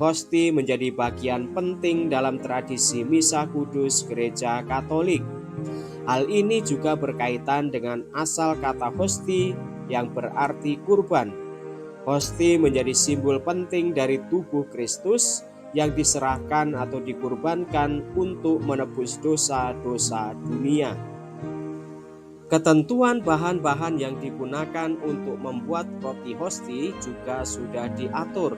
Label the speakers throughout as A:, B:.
A: Hosti menjadi bagian penting dalam tradisi Misa Kudus Gereja Katolik. Hal ini juga berkaitan dengan asal kata hosti yang berarti kurban. Hosti menjadi simbol penting dari tubuh Kristus yang diserahkan atau dikurbankan untuk menebus dosa-dosa dunia. Ketentuan bahan-bahan yang digunakan untuk membuat roti hosti juga sudah diatur.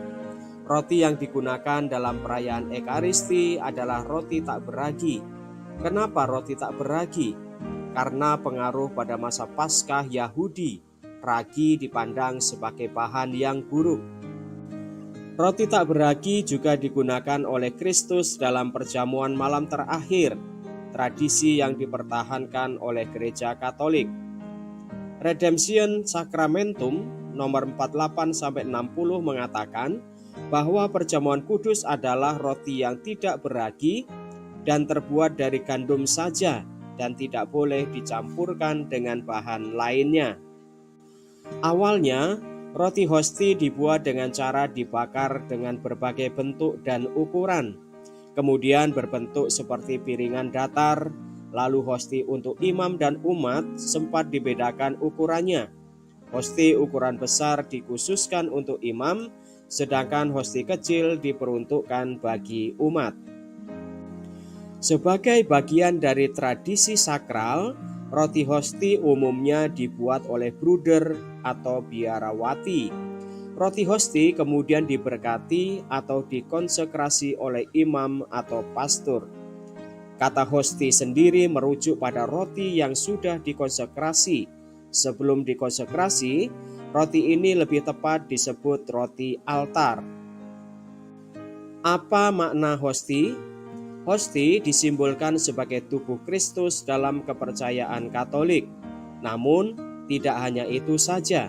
A: Roti yang digunakan dalam perayaan Ekaristi adalah roti tak beragi. Kenapa roti tak beragi? Karena pengaruh pada masa Paskah Yahudi, ragi dipandang sebagai bahan yang buruk. Roti tak beragi juga digunakan oleh Kristus dalam perjamuan malam terakhir, tradisi yang dipertahankan oleh Gereja Katolik. Redemption Sacramentum nomor 48-60 mengatakan bahwa perjamuan kudus adalah roti yang tidak beragi dan terbuat dari gandum saja dan tidak boleh dicampurkan dengan bahan lainnya. Awalnya, roti hosti dibuat dengan cara dibakar dengan berbagai bentuk dan ukuran, kemudian berbentuk seperti piringan datar. Lalu hosti untuk imam dan umat sempat dibedakan ukurannya. Hosti ukuran besar dikhususkan untuk imam, sedangkan hosti kecil diperuntukkan bagi umat. Sebagai bagian dari tradisi sakral, roti hosti umumnya dibuat oleh bruder atau biarawati. Roti hosti kemudian diberkati atau dikonsekrasi oleh imam atau pastor. Kata hosti sendiri merujuk pada roti yang sudah dikonsekrasi. Sebelum dikonsekrasi, roti ini lebih tepat disebut roti altar. Apa makna hosti? Hosti disimbolkan sebagai tubuh Kristus dalam kepercayaan Katolik. Namun, tidak hanya itu saja.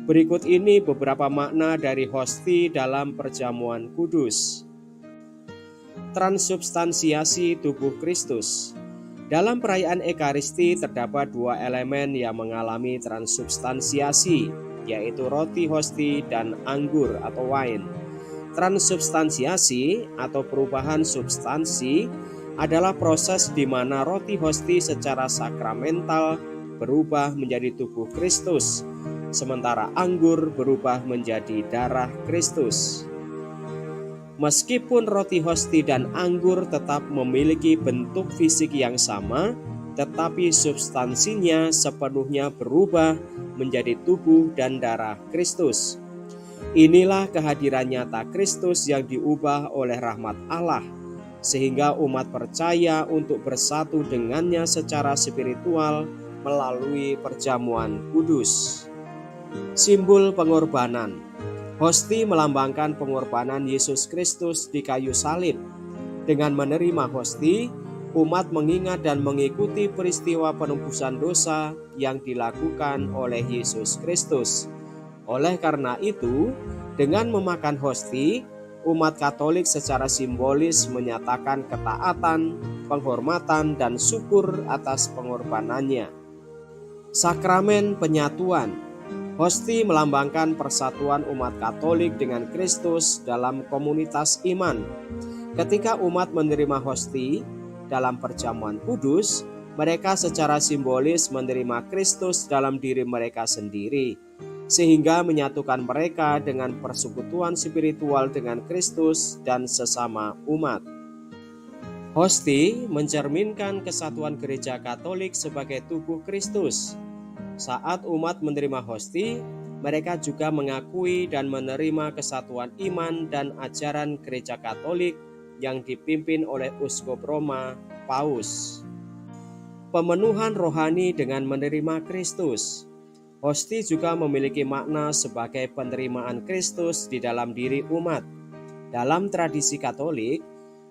A: Berikut ini beberapa makna dari hosti dalam perjamuan kudus. Transubstansiasi tubuh Kristus. Dalam perayaan Ekaristi terdapat dua elemen yang mengalami transubstansiasi, yaitu roti hosti dan anggur atau wine. Transubstansiasi atau perubahan substansi adalah proses di mana roti hosti secara sakramental berubah menjadi tubuh Kristus, sementara anggur berubah menjadi darah Kristus. Meskipun roti hosti dan anggur tetap memiliki bentuk fisik yang sama, tetapi substansinya sepenuhnya berubah menjadi tubuh dan darah Kristus. Inilah kehadiran nyata Kristus yang diubah oleh rahmat Allah, sehingga umat percaya untuk bersatu dengannya secara spiritual melalui perjamuan kudus. Simbol pengorbanan. Hosti melambangkan pengorbanan Yesus Kristus di kayu salib. Dengan menerima hosti, umat mengingat dan mengikuti peristiwa penebusan dosa yang dilakukan oleh Yesus Kristus. Oleh karena itu, dengan memakan hosti, umat Katolik secara simbolis menyatakan ketaatan, penghormatan, dan syukur atas pengorbanannya. Sakramen penyatuan. Hosti melambangkan persatuan umat Katolik dengan Kristus dalam komunitas iman. Ketika umat menerima hosti dalam perjamuan kudus, mereka secara simbolis menerima Kristus dalam diri mereka sendiri, sehingga menyatukan mereka dengan persekutuan spiritual dengan Kristus dan sesama umat. Hosti mencerminkan kesatuan Gereja Katolik sebagai tubuh Kristus. Saat umat menerima hosti, mereka juga mengakui dan menerima kesatuan iman dan ajaran Gereja Katolik yang dipimpin oleh Uskup Roma, Paus. Pemenuhan rohani dengan menerima Kristus. Hosti juga memiliki makna sebagai penerimaan Kristus di dalam diri umat. Dalam tradisi Katolik,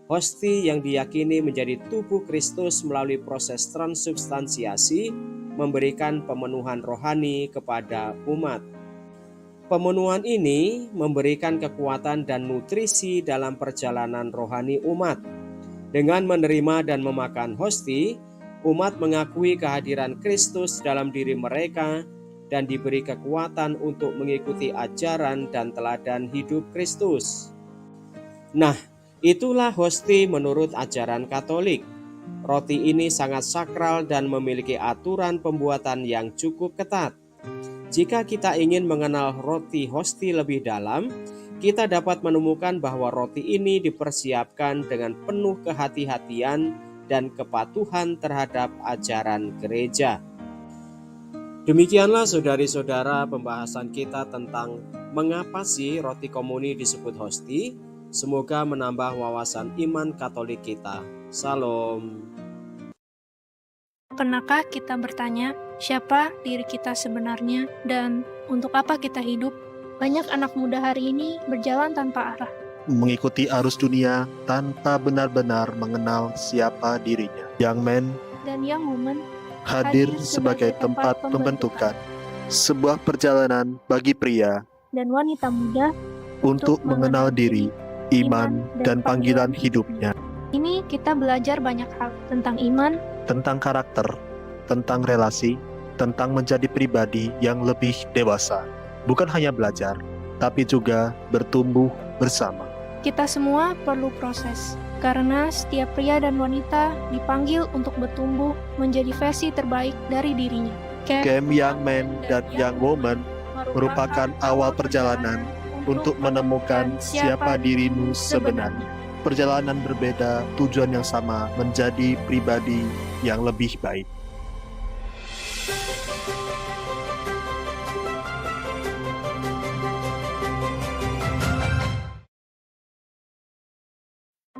A: hosti yang diyakini menjadi tubuh Kristus melalui proses transubstansiasi memberikan pemenuhan rohani kepada umat. Pemenuhan ini memberikan kekuatan dan nutrisi dalam perjalanan rohani umat. Dengan menerima dan memakan hosti, umat mengakui kehadiran Kristus dalam diri mereka dan diberi kekuatan untuk mengikuti ajaran dan teladan hidup Kristus. Nah, itulah hosti menurut ajaran Katolik. Roti ini sangat sakral dan memiliki aturan pembuatan yang cukup ketat. Jika kita ingin mengenal roti hosti lebih dalam, kita dapat menemukan bahwa roti ini dipersiapkan dengan penuh kehati-hatian dan kepatuhan terhadap ajaran gereja. Demikianlah saudari-saudara pembahasan kita tentang mengapa sih roti komuni disebut hosti. Semoga menambah wawasan iman Katolik kita. Salam.
B: Pernahkah kita bertanya, siapa diri kita sebenarnya dan untuk apa kita hidup? Banyak anak muda hari ini berjalan tanpa arah,
C: mengikuti arus dunia tanpa benar-benar mengenal siapa dirinya. Young men
B: dan young women
C: hadir sebagai tempat pembentukan sebuah perjalanan bagi pria
B: dan wanita muda
C: untuk mengenal diri, iman, dan panggilan hidupnya.
B: Ini kita belajar banyak hal tentang iman,
C: tentang karakter, tentang relasi, tentang menjadi pribadi yang lebih dewasa. Bukan hanya belajar, tapi juga bertumbuh bersama.
B: Kita semua perlu proses, karena setiap pria dan wanita dipanggil untuk bertumbuh menjadi versi terbaik dari dirinya.
C: Camp Young Men dan Young Women merupakan awal perjalanan untuk menemukan siapa dirimu sebenarnya. Perjalanan berbeda, tujuan yang sama, menjadi pribadi yang lebih baik.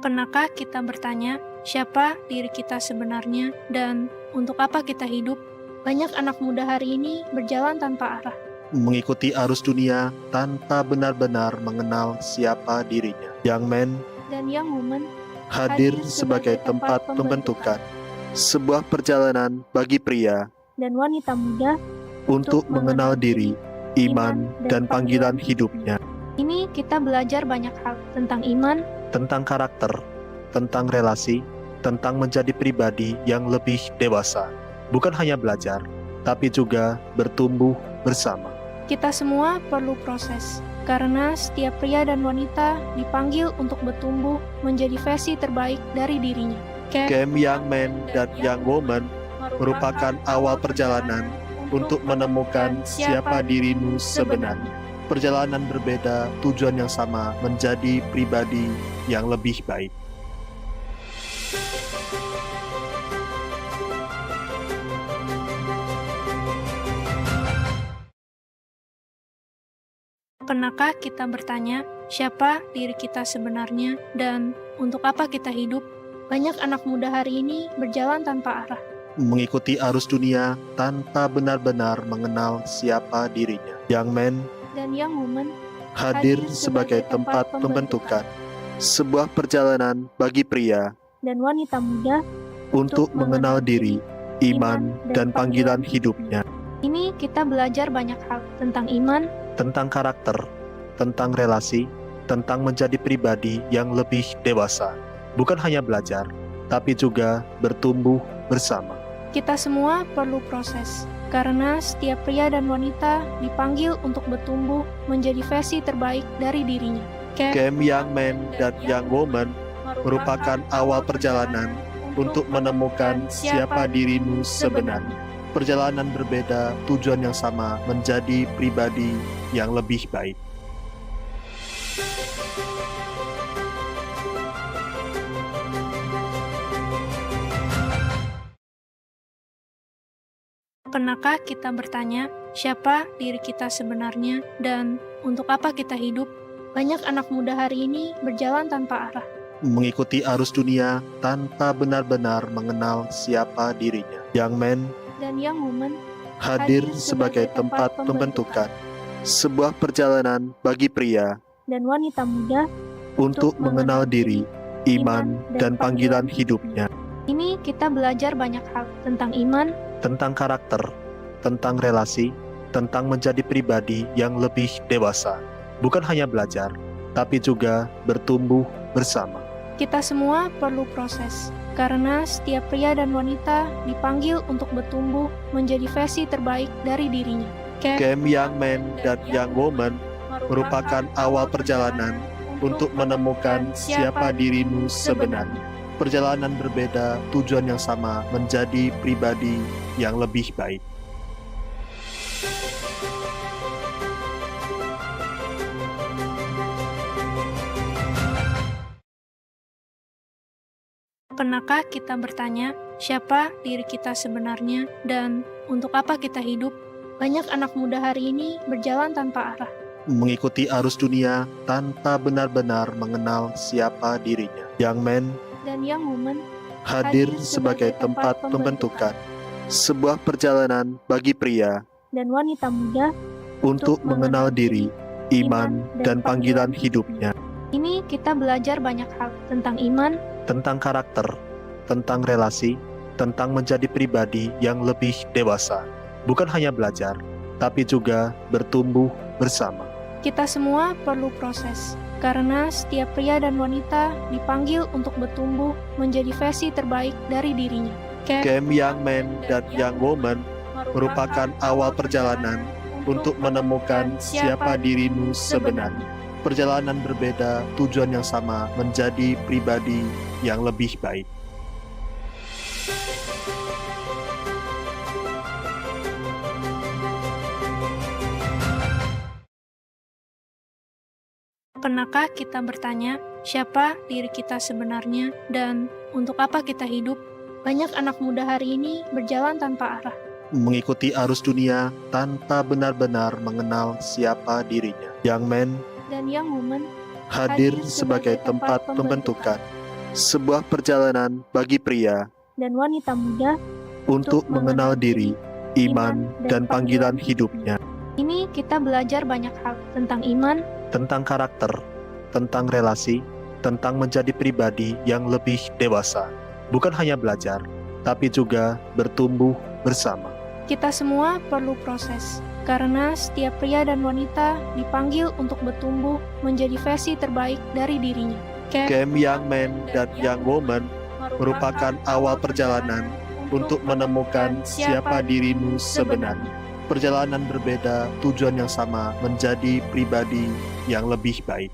B: Pernahkah kita bertanya, siapa diri kita sebenarnya dan untuk apa kita hidup? Banyak anak muda hari ini berjalan tanpa arah,
C: mengikuti arus dunia tanpa benar-benar mengenal siapa dirinya. Young men
B: dan young women
C: hadir sebagai tempat pembentukan sebuah perjalanan bagi pria
B: dan wanita muda
C: untuk mengenal diri, iman, dan panggilan hidupnya.
B: Ini kita belajar banyak hal tentang iman,
C: tentang karakter, tentang relasi, tentang menjadi pribadi yang lebih dewasa. Bukan hanya belajar, tapi juga bertumbuh bersama.
B: Kita semua perlu proses, karena setiap pria dan wanita dipanggil untuk bertumbuh menjadi versi terbaik dari dirinya.
C: Camp Young Men dan Young Women merupakan awal perjalanan untuk menemukan siapa dirimu sebenarnya. Perjalanan berbeda, tujuan yang sama, menjadi pribadi yang lebih baik.
B: Pernahkah kita bertanya, siapa diri kita sebenarnya dan untuk apa kita hidup? Banyak anak muda hari ini berjalan tanpa arah,
C: mengikuti arus dunia tanpa benar-benar mengenal siapa dirinya. Young men
B: dan young women
C: hadir sebagai tempat pembentukan sebuah perjalanan bagi pria
B: dan wanita muda
C: untuk mengenal diri, iman, dan panggilan hidupnya.
B: Ini kita belajar banyak hal tentang iman,
C: tentang karakter, tentang relasi, tentang menjadi pribadi yang lebih dewasa. Bukan hanya belajar, tapi juga bertumbuh bersama.
B: Kita semua perlu proses, karena setiap pria dan wanita dipanggil untuk bertumbuh menjadi versi terbaik dari dirinya.
C: Camp Young Men dan Young Women merupakan awal perjalanan untuk menemukan siapa dirimu sebenarnya. Perjalanan berbeda, tujuan yang sama, menjadi pribadi yang lebih baik.
B: Pernahkah kita bertanya, siapa diri kita sebenarnya dan untuk apa kita hidup? Banyak anak muda hari ini berjalan tanpa arah,
C: mengikuti arus dunia tanpa benar-benar mengenal siapa dirinya. Young men
B: dan young women
C: hadir sebagai tempat pembentukan sebuah perjalanan bagi pria
B: dan wanita muda
C: untuk mengenal diri, iman, dan panggilan hidupnya.
B: Ini kita belajar banyak hal tentang iman,
C: tentang karakter, tentang relasi, tentang menjadi pribadi yang lebih dewasa. Bukan hanya belajar, tapi juga bertumbuh bersama.
B: Kita semua perlu proses, karena setiap pria dan wanita dipanggil untuk bertumbuh menjadi versi terbaik dari dirinya.
C: Camp Young Men dan Young Women merupakan awal perjalanan untuk menemukan siapa dirimu sebenarnya. Perjalanan berbeda, tujuan yang sama, menjadi pribadi yang lebih baik.
B: Pernahkah kita bertanya, siapa diri kita sebenarnya dan untuk apa kita hidup? Banyak anak muda hari ini berjalan tanpa arah.
C: Mengikuti arus dunia tanpa benar-benar mengenal siapa dirinya. Young men
B: Dan young woman
C: hadir sebagai tempat pembentukan sebuah perjalanan bagi pria
B: dan wanita muda
C: untuk mengenal diri, iman, dan panggilan hidupnya,
B: ini kita belajar banyak hal tentang iman,
C: tentang karakter, tentang relasi, tentang menjadi pribadi yang lebih dewasa. Bukan hanya belajar, tapi juga bertumbuh bersama.
B: kita semua perlu proses. Karena setiap pria dan wanita dipanggil untuk bertumbuh menjadi versi terbaik dari dirinya.
C: Camp Young Men dan Young Woman merupakan awal perjalanan untuk menemukan siapa dirimu sebenarnya. Perjalanan berbeda, tujuan yang sama, menjadi pribadi yang lebih baik.
B: Pernahkah kita bertanya, siapa diri kita sebenarnya dan untuk apa kita hidup? Banyak anak muda hari ini berjalan tanpa arah.
C: Mengikuti arus dunia tanpa benar-benar mengenal siapa dirinya. Young men
B: Dan young woman
C: hadir sebagai tempat pembentukan sebuah perjalanan bagi pria
B: dan wanita muda
C: untuk mengenal diri, iman, dan panggilan hidupnya,
B: ini kita belajar banyak hal tentang iman,
C: tentang karakter, tentang relasi, tentang menjadi pribadi yang lebih dewasa. Bukan hanya belajar, tapi juga bertumbuh bersama.
B: kita semua perlu proses. Karena setiap pria dan wanita dipanggil untuk bertumbuh menjadi versi terbaik dari dirinya.
C: Camp Young Men dan Young Woman merupakan awal perjalanan untuk menemukan siapa dirimu sebenarnya. Perjalanan berbeda, tujuan yang sama, menjadi pribadi yang lebih baik.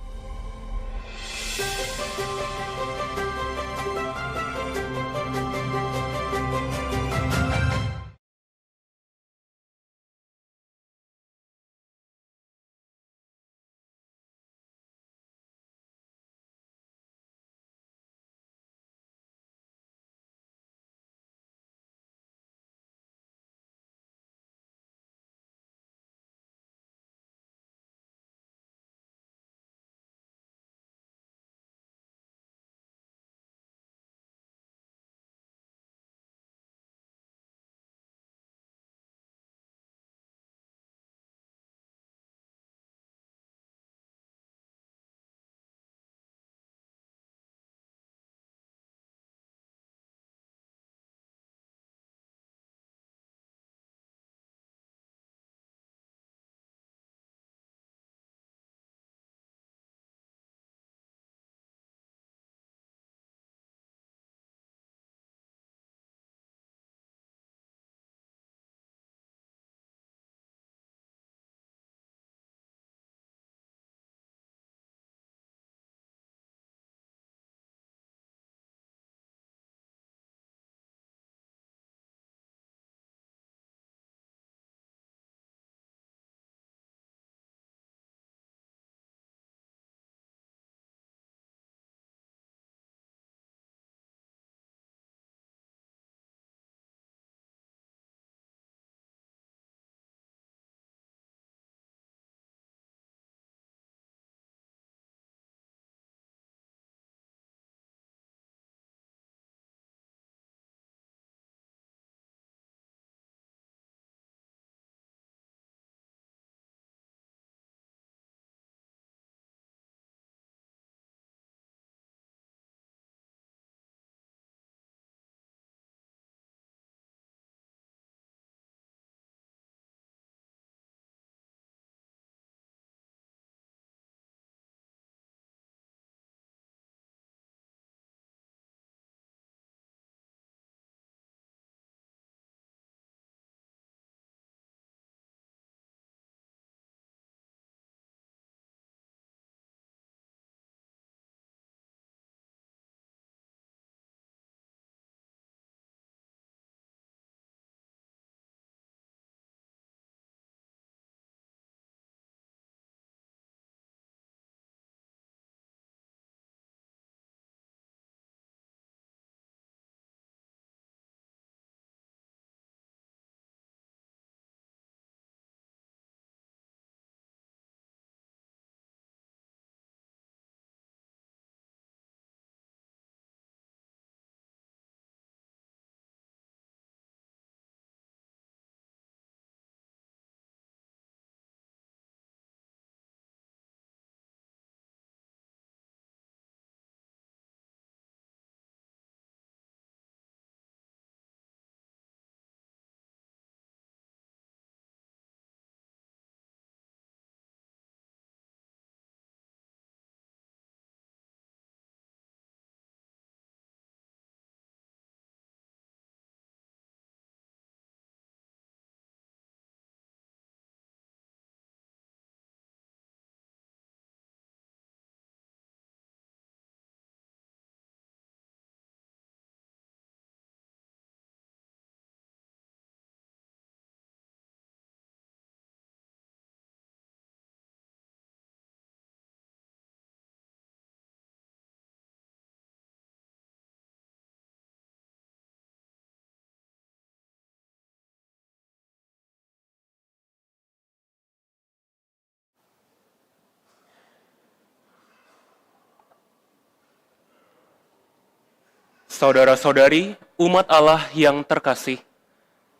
D: Saudara-saudari, umat Allah yang terkasih,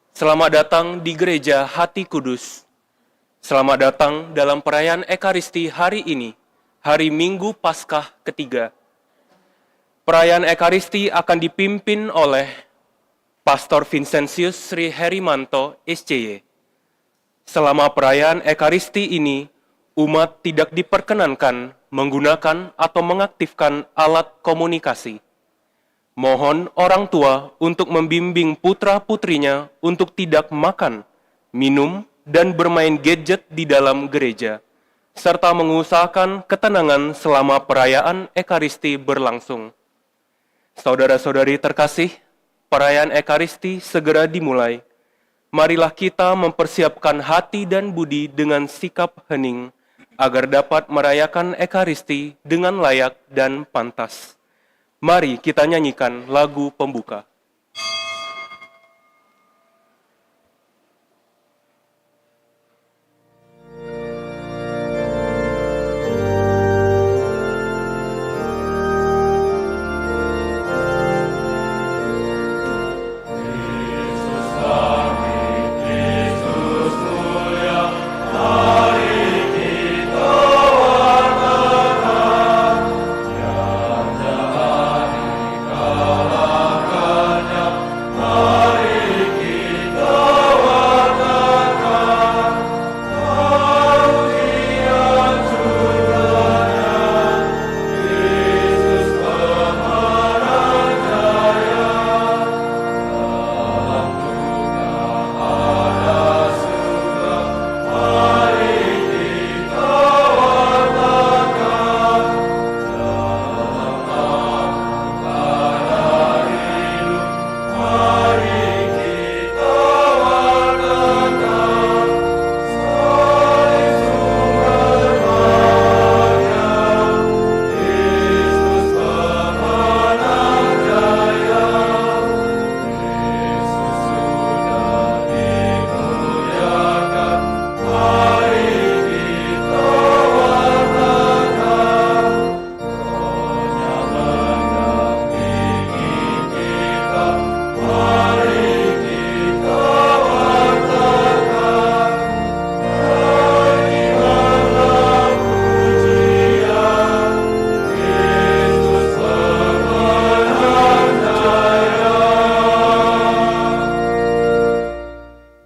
D: selamat datang di Gereja Hati Kudus. Selamat datang dalam perayaan Ekaristi hari ini, hari Minggu Paskah ketiga. Perayaan Ekaristi akan dipimpin oleh Pastor Vincentius Sri Herimanto, SCY. Selama perayaan Ekaristi ini, umat tidak diperkenankan menggunakan atau mengaktifkan alat komunikasi. Mohon orang tua untuk membimbing putra-putrinya untuk tidak makan, minum, dan bermain gadget di dalam gereja, serta mengusahakan ketenangan selama perayaan Ekaristi berlangsung. Saudara-saudari terkasih, perayaan Ekaristi segera dimulai. Marilah kita mempersiapkan hati dan budi dengan sikap hening, agar dapat merayakan Ekaristi dengan layak dan pantas. Mari kita nyanyikan lagu pembuka.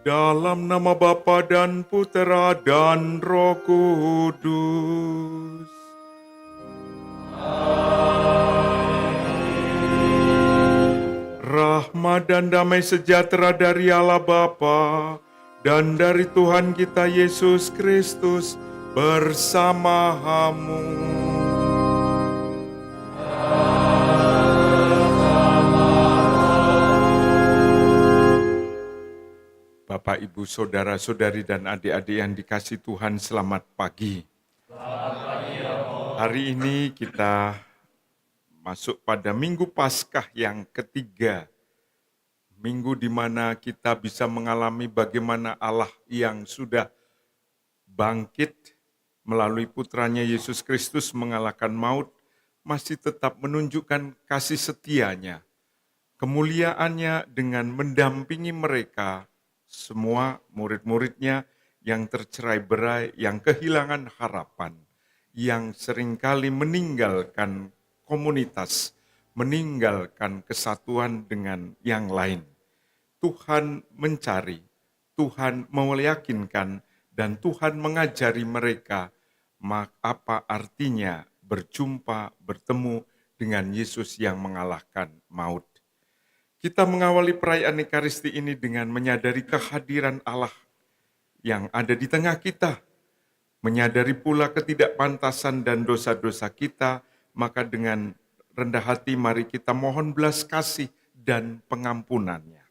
E: Dalam nama Bapa dan Putera dan Roh Kudus. Rahmat dan damai sejahtera dari Allah Bapa dan dari Tuhan kita Yesus Kristus bersamamu. Bapak, Ibu, Saudara-saudari, dan adik-adik yang dikasihi Tuhan, selamat pagi. Hari ini kita masuk pada Minggu Paskah yang ketiga. Minggu di mana kita bisa mengalami bagaimana Allah yang sudah bangkit melalui putranya Yesus Kristus mengalahkan maut, masih tetap menunjukkan kasih setianya, kemuliaannya dengan mendampingi mereka, semua murid-muridnya yang tercerai-berai, yang kehilangan harapan, yang seringkali meninggalkan komunitas, meninggalkan kesatuan dengan yang lain. Tuhan mencari, Tuhan meyakinkan, dan Tuhan mengajari mereka apa artinya berjumpa, bertemu dengan Yesus yang mengalahkan maut. Kita mengawali perayaan Ekaristi ini dengan menyadari kehadiran Allah yang ada di tengah kita, menyadari pula ketidakpantasan dan dosa-dosa kita, maka dengan rendah hati mari kita mohon belas kasih dan pengampunannya.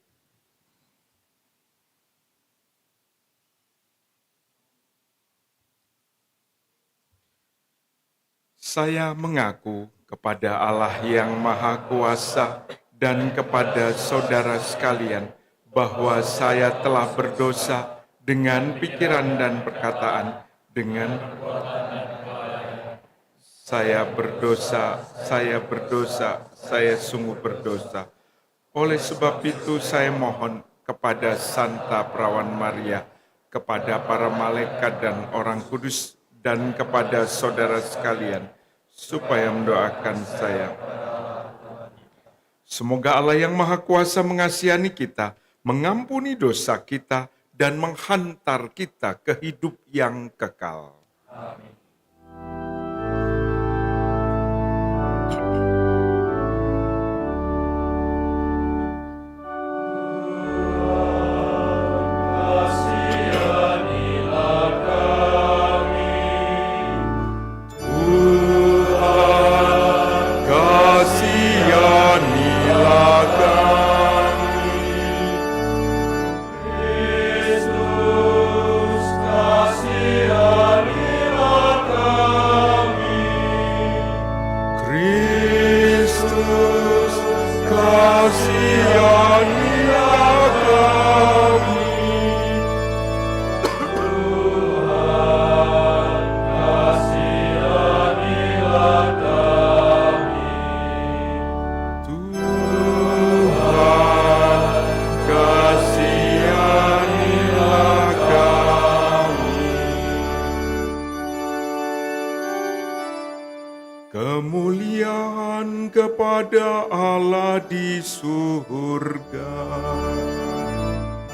E: Saya mengaku kepada Allah yang Maha Kuasa dan kepada saudara sekalian bahwa saya telah berdosa dengan pikiran dan perkataan, dengan Saya berdosa, saya berdosa, saya sungguh berdosa. Oleh sebab itu saya mohon kepada Santa Perawan Maria, kepada para malaikat dan orang kudus, dan kepada saudara sekalian, supaya mendoakan saya. Semoga Allah yang Maha Kuasa mengasihani kita, mengampuni dosa kita, dan menghantar kita ke hidup yang kekal.
F: Kasihanilah kami. Kristus, kasihanilah kami. Kristus, kasihanilah kami. Tuhan, kasihanilah kami. Tuhan, kasihanilah kami. Kemuliaan kepada Allah di surga,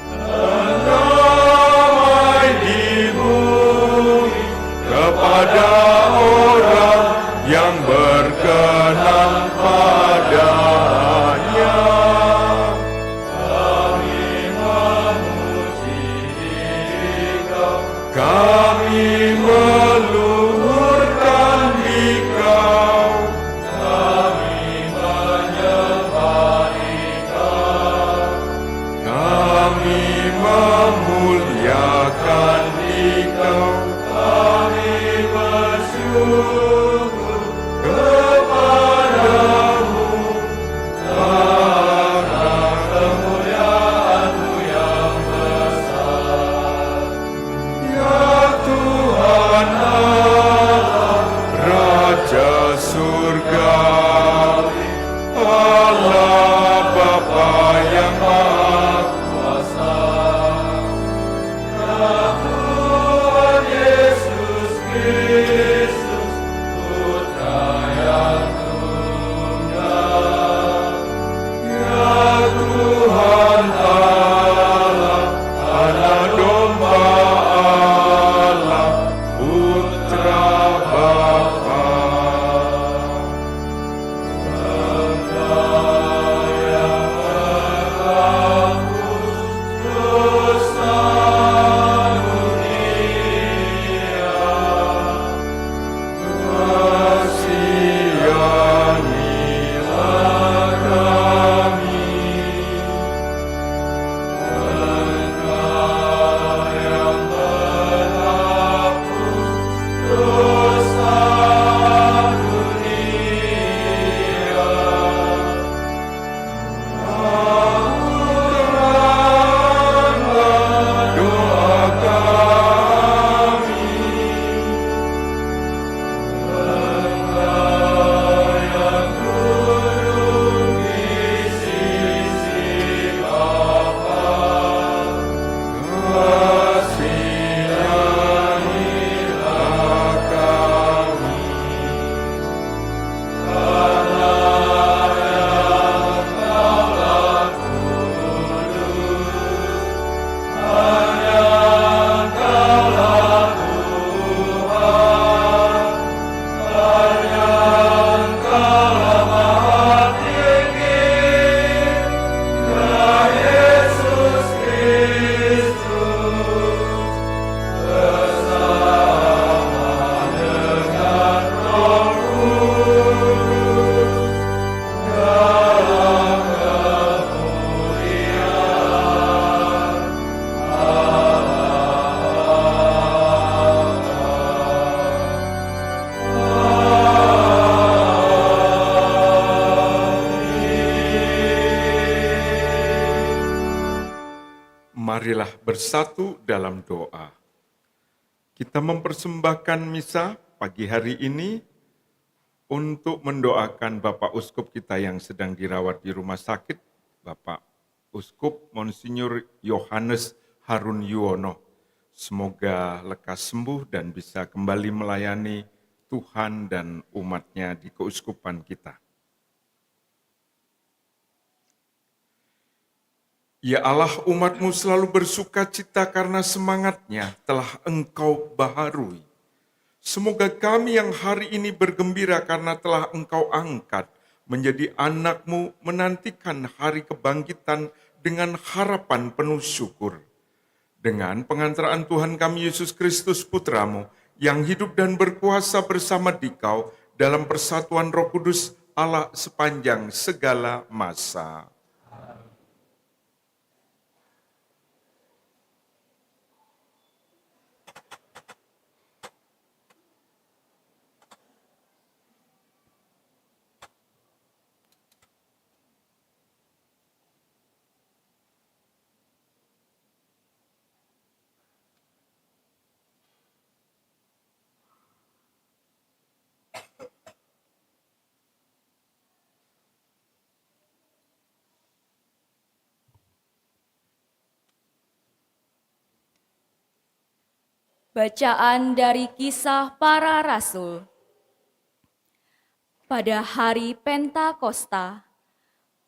F: dan damai di bumi kepada orang yang berkenan padanya. Kami memuji Dikau, kami meluhurkan Dikau, kami menyembah Dikau, kami memuliakan Dikau, kami bersyukur kepadamu karena kemuliaan-Mu yang besar. Ya Tuhan Allah, Raja surgawi, Allah Bapa yang Maha Kuasa. Ya Tuhan Yesus Kristus, Putra yang tunggal. Ya Tuhan Allah, Anak Domba Allah, Putra Bapa. Engkau yang menghapus dosa dunia, kasihanilah kami. Engkau yang menghapus dosa dunia, kabulkanlah doa kami. Engkau yang duduk di sisi Bapa, kasihanilah kami. Karena yang Kaulah kudus, hanya Kaulah Tuhan, hanya Kaulah Maha Tinggi, ya Yesus Kristus, bersama dengan Roh Kudus, dalam kemuliaan
E: Marilah bersatu dalam doa. Kita mempersembahkan misa pagi hari ini untuk mendoakan Bapak Uskup kita yang sedang dirawat di rumah sakit, Bapak Uskup Monsinyur Yohanes Harun Yuwono. Semoga lekas sembuh dan bisa kembali melayani Tuhan dan umat-Nya di keuskupan kita. Ya Allah, umat-Mu selalu bersuka cita karena semangat-Nya telah Engkau baharui. Semoga kami yang hari ini bergembira karena telah Engkau angkat menjadi anak-Mu menantikan hari kebangkitan dengan harapan penuh syukur. Dengan pengantaraan Tuhan kami Yesus Kristus Putra-Mu yang hidup dan berkuasa bersama Dikau dalam persatuan Roh Kudus Allah sepanjang segala masa.
G: Bacaan dari Kisah Para Rasul. Pada hari Pentakosta,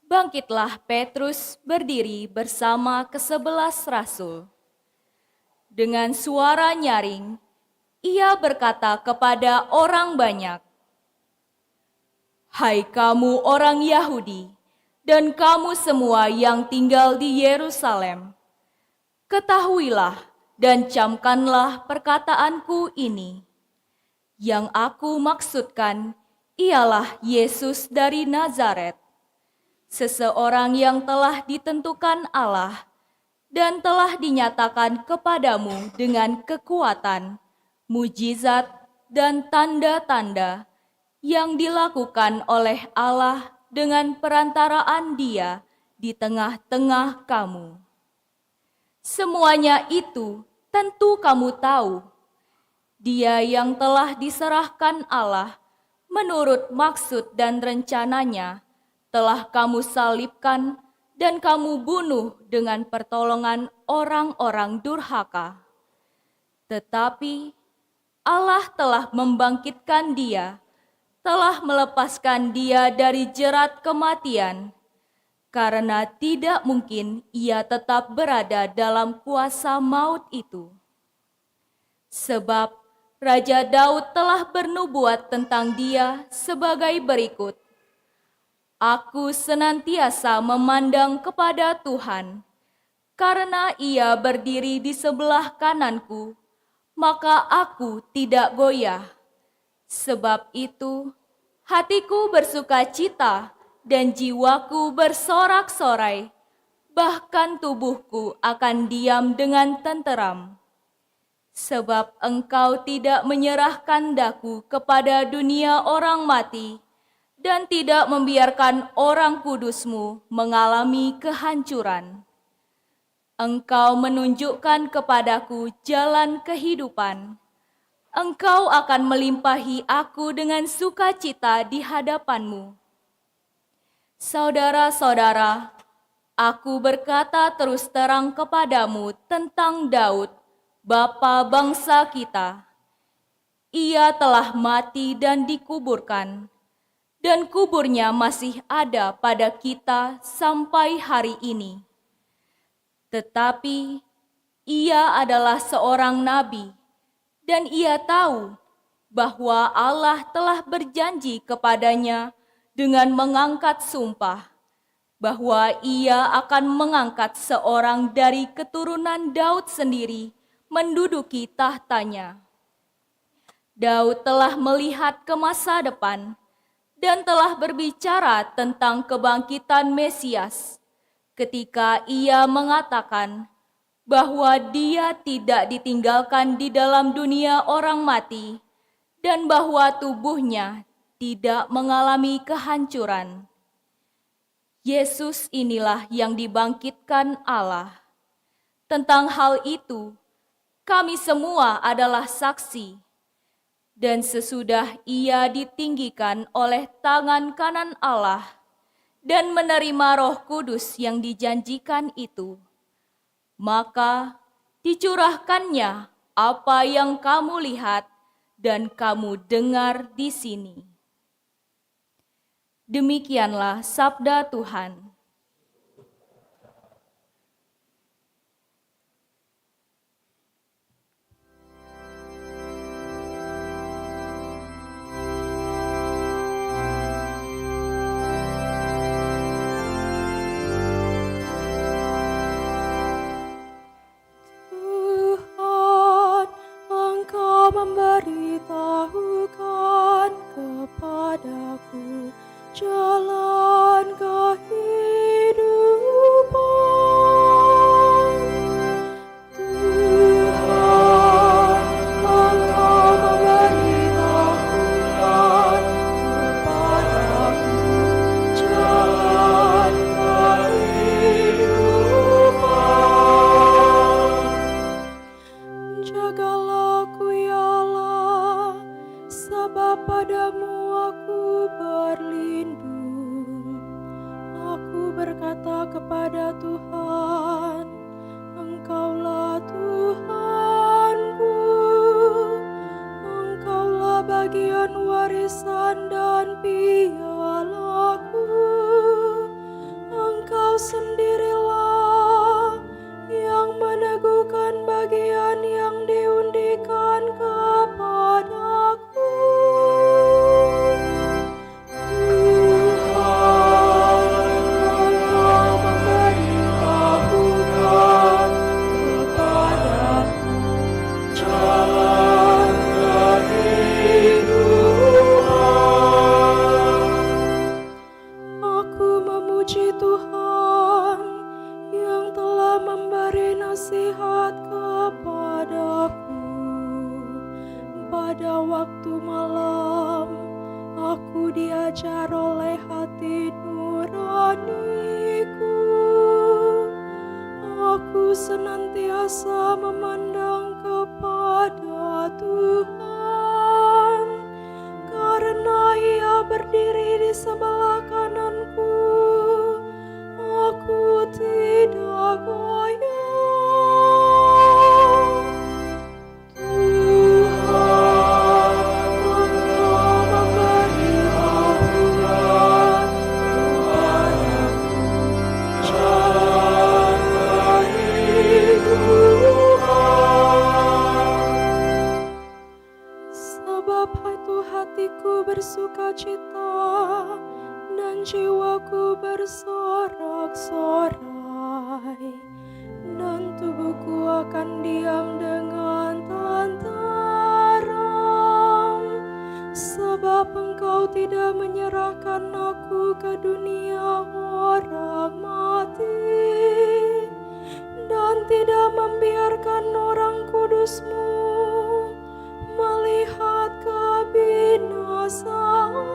G: bangkitlah Petrus berdiri bersama ke-11 rasul. Dengan suara nyaring, ia berkata kepada orang banyak, "Hai kamu orang Yahudi, dan kamu semua yang tinggal di Yerusalem, ketahuilah dan camkanlah perkataanku ini. Yang aku maksudkan ialah Yesus dari Nazaret, seseorang yang telah ditentukan Allah dan telah dinyatakan kepadamu dengan kekuatan, mujizat, dan tanda-tanda yang dilakukan oleh Allah dengan perantaraan Dia di tengah-tengah kamu. Semuanya itu tentu kamu tahu. Dia yang telah diserahkan Allah menurut maksud dan rencananya telah kamu salibkan dan kamu bunuh dengan pertolongan orang-orang durhaka. Tetapi Allah telah membangkitkan Dia, telah melepaskan Dia dari jerat kematian, karena tidak mungkin ia tetap berada dalam kuasa maut itu. Sebab Raja Daud telah bernubuat tentang Dia sebagai berikut, "Aku senantiasa memandang kepada Tuhan, karena Ia berdiri di sebelah kananku, maka aku tidak goyah. Sebab itu, hatiku bersuka cita, dan jiwaku bersorak-sorai, bahkan tubuhku akan diam dengan tenteram. Sebab Engkau tidak menyerahkan daku kepada dunia orang mati, dan tidak membiarkan orang kudus-Mu mengalami kehancuran. Engkau menunjukkan kepadaku jalan kehidupan. Engkau akan melimpahi aku dengan sukacita di hadapan-Mu. Saudara-saudara, aku berkata terus terang kepadamu tentang Daud, bapa bangsa kita. Ia telah mati dan dikuburkan, dan kuburnya masih ada pada kita sampai hari ini. Tetapi ia adalah seorang nabi, dan ia tahu bahwa Allah telah berjanji kepadanya dengan mengangkat sumpah bahwa ia akan mengangkat seorang dari keturunan Daud sendiri menduduki tahtanya. Daud telah melihat ke masa depan dan telah berbicara tentang kebangkitan Mesias ketika ia mengatakan bahwa Dia tidak ditinggalkan di dalam dunia orang mati dan bahwa tubuhnya tidak mengalami kehancuran. Yesus inilah yang dibangkitkan Allah. Tentang hal itu, kami semua adalah saksi. dan sesudah ia ditinggikan oleh tangan kanan Allah dan menerima Roh Kudus yang dijanjikan itu, maka dicurahkannya apa yang kamu lihat dan kamu dengar di sini. Demikianlah sabda Tuhan.
H: Tuhan, Engkau memberitahukan kepadaku jalan kehidupan. Tuhan, Engkau memberitahukan kepadaku jalan kehidupan. Jagalah aku ya Allah, sebab padamu aku berlindung. Aku berkata kepada Tuhan, Engkaulah Tuhanku. Engkaulah bagian warisan dan pialaku. Engkau sendirilah yang meneguhkan bagian yang diundikan kepadaku. Tuhan, Engkau memberitahukan kepadaku jalan kehidupan. Aku memuji Tuhan yang telah memberi nasihat kepadaku. Pada waktu malam, aku diajar oleh hati nuraniku. Aku senantiasa memandang kepada Tuhan, karena Ia berdiri di sebelah kananku. Aku tidak goyah. Tuhan, Engkau memberitahukan kepadaku jalan kehidupan. Sebab itu hatiku bersukacita dan jiwaku bersorak-sorai, dan tubuhku akan diam dengan tenteram. Sebab Engkau tidak menyerahkan aku ke dunia orang mati, dan tidak membiarkan orang kudus-Mu melihat kebinasaan.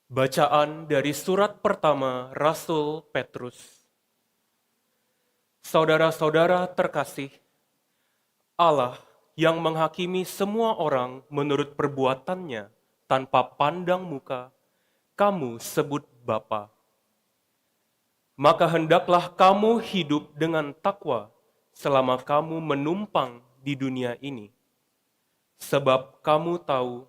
D: Bacaan dari surat pertama Rasul Petrus. Saudara-saudara terkasih, Allah yang menghakimi semua orang menurut perbuatannya tanpa pandang muka, kamu sebut Bapa. Maka hendaklah kamu hidup dengan takwa selama kamu menumpang di dunia ini. Sebab kamu tahu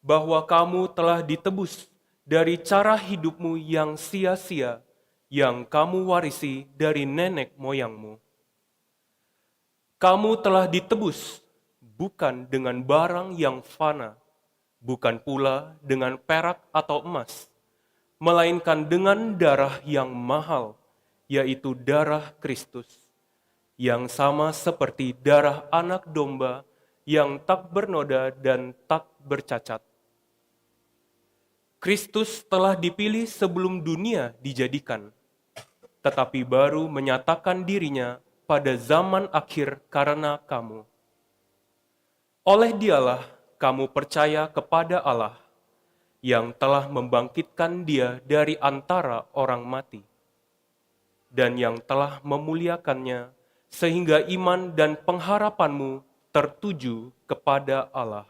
D: bahwa kamu telah ditebus dari cara hidupmu yang sia-sia yang kamu warisi dari nenek moyangmu. Kamu telah ditebus bukan dengan barang yang fana, bukan pula dengan perak atau emas, melainkan dengan darah yang mahal, yaitu darah Kristus, yang sama seperti darah anak domba yang tak bernoda dan tak bercacat. Kristus telah dipilih sebelum dunia dijadikan, tetapi baru menyatakan dirinya pada zaman akhir karena kamu. Oleh Dialah kamu percaya kepada Allah, yang telah membangkitkan Dia dari antara orang mati, dan yang telah memuliakannya, sehingga iman dan pengharapanmu tertuju kepada Allah.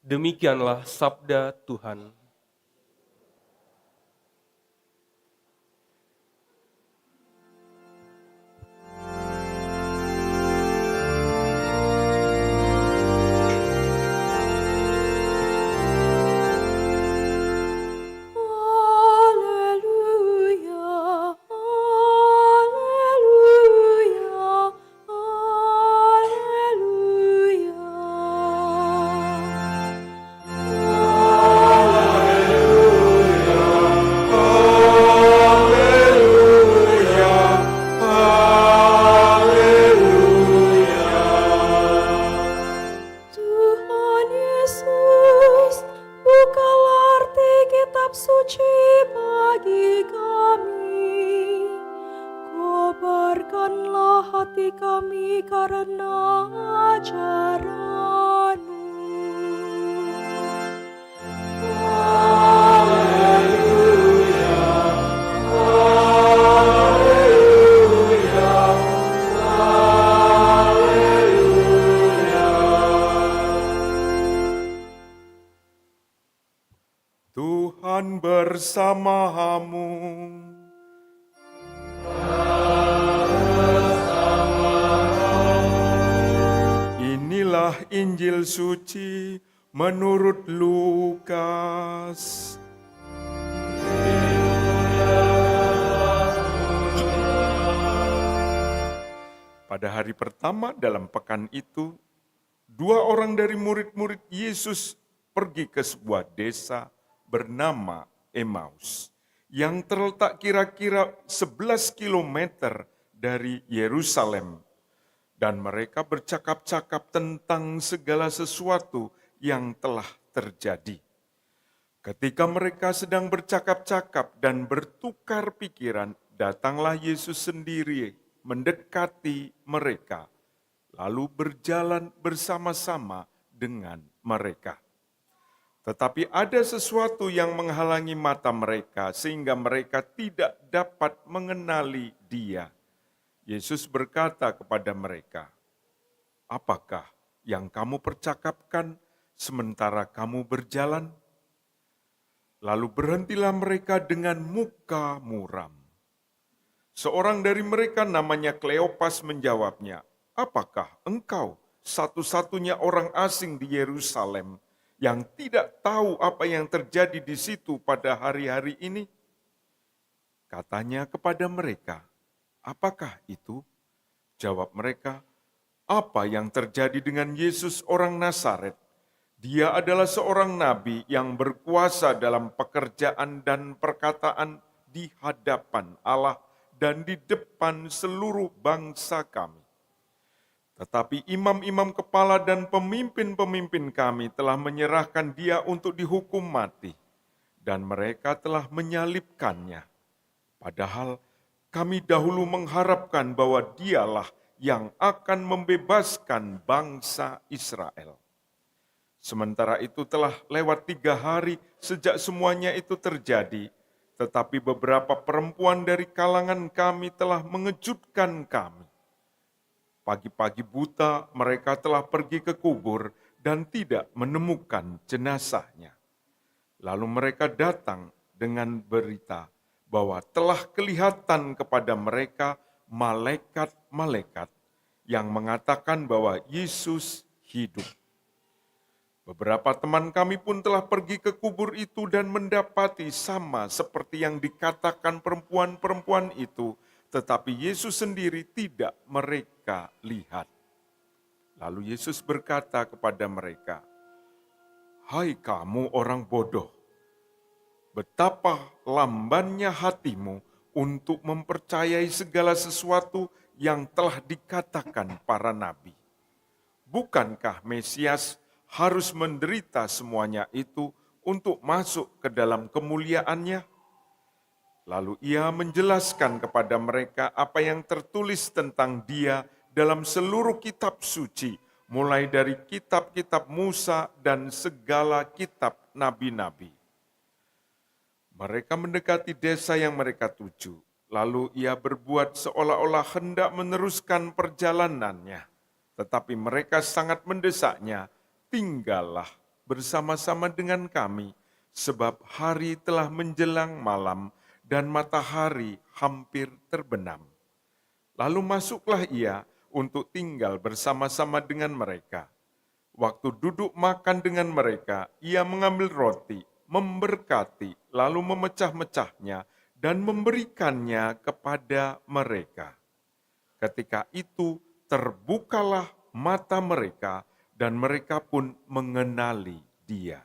D: Demikianlah sabda Tuhan.
H: Haleluya, haleluya, Tuhan Yesus, bukalah arti kitab suci bagi kami. Kobarkanlah hati kami karena ajaran-Mu.
E: Tuhan bersamamu. Inilah Injil suci menurut Lukas. Pada hari pertama dalam pekan itu, 2 orang dari murid-murid Yesus pergi ke sebuah desa bernama Emmaus, yang terletak kira-kira 11 kilometer dari Yerusalem. Dan mereka bercakap-cakap tentang segala sesuatu yang telah terjadi. Ketika mereka sedang bercakap-cakap dan bertukar pikiran, datanglah Yesus sendiri mendekati mereka, lalu berjalan bersama-sama dengan mereka. Tetapi ada sesuatu yang menghalangi mata mereka sehingga mereka tidak dapat mengenali Dia. Yesus berkata kepada mereka, "Apakah yang kamu percakapkan sementara kamu berjalan?" Lalu berhentilah mereka dengan muka muram. Seorang dari mereka namanya Kleopas menjawabnya, "Apakah engkau satu-satunya orang asing di Yerusalem yang tidak tahu apa yang terjadi di situ pada hari-hari ini?" Katanya kepada mereka, "Apakah itu?" Jawab mereka, "Apa yang terjadi dengan Yesus orang Nazaret? Dia adalah seorang nabi yang berkuasa dalam pekerjaan dan perkataan di hadapan Allah dan di depan seluruh bangsa kami. Tetapi imam-imam kepala dan pemimpin-pemimpin kami telah menyerahkan Dia untuk dihukum mati, dan mereka telah menyalibkannya. Padahal kami dahulu mengharapkan bahwa Dialah yang akan membebaskan bangsa Israel. Sementara itu telah lewat 3 hari sejak semuanya itu terjadi, tetapi beberapa perempuan dari kalangan kami telah mengejutkan kami. Pagi-pagi buta mereka telah pergi ke kubur dan tidak menemukan jenazahnya. Lalu mereka datang dengan berita bahwa telah kelihatan kepada mereka malaikat-malaikat yang mengatakan bahwa Yesus hidup. Beberapa teman kami pun telah pergi ke kubur itu dan mendapati sama seperti yang dikatakan perempuan-perempuan itu, tetapi Yesus sendiri tidak mereka lihat. Lalu Yesus berkata kepada mereka, "Hai kamu orang bodoh, betapa lambannya hatimu untuk mempercayai segala sesuatu yang telah dikatakan para nabi. bukankah Mesias harus menderita semuanya itu untuk masuk ke dalam kemuliaannya? Lalu ia menjelaskan kepada mereka apa yang tertulis tentang dia dalam seluruh kitab suci, mulai dari kitab-kitab Musa dan segala kitab nabi-nabi. Mereka mendekati desa yang mereka tuju, lalu ia berbuat seolah-olah hendak meneruskan perjalanannya. Tetapi mereka sangat mendesaknya, tinggallah bersama-sama dengan kami, sebab hari telah menjelang malam dan matahari hampir terbenam. Lalu masuklah ia untuk tinggal bersama-sama dengan mereka. Waktu duduk makan dengan mereka, ia mengambil roti, memberkati, lalu memecah-mecahnya dan memberikannya kepada mereka. Ketika itu terbukalah mata mereka dan mereka pun mengenali dia.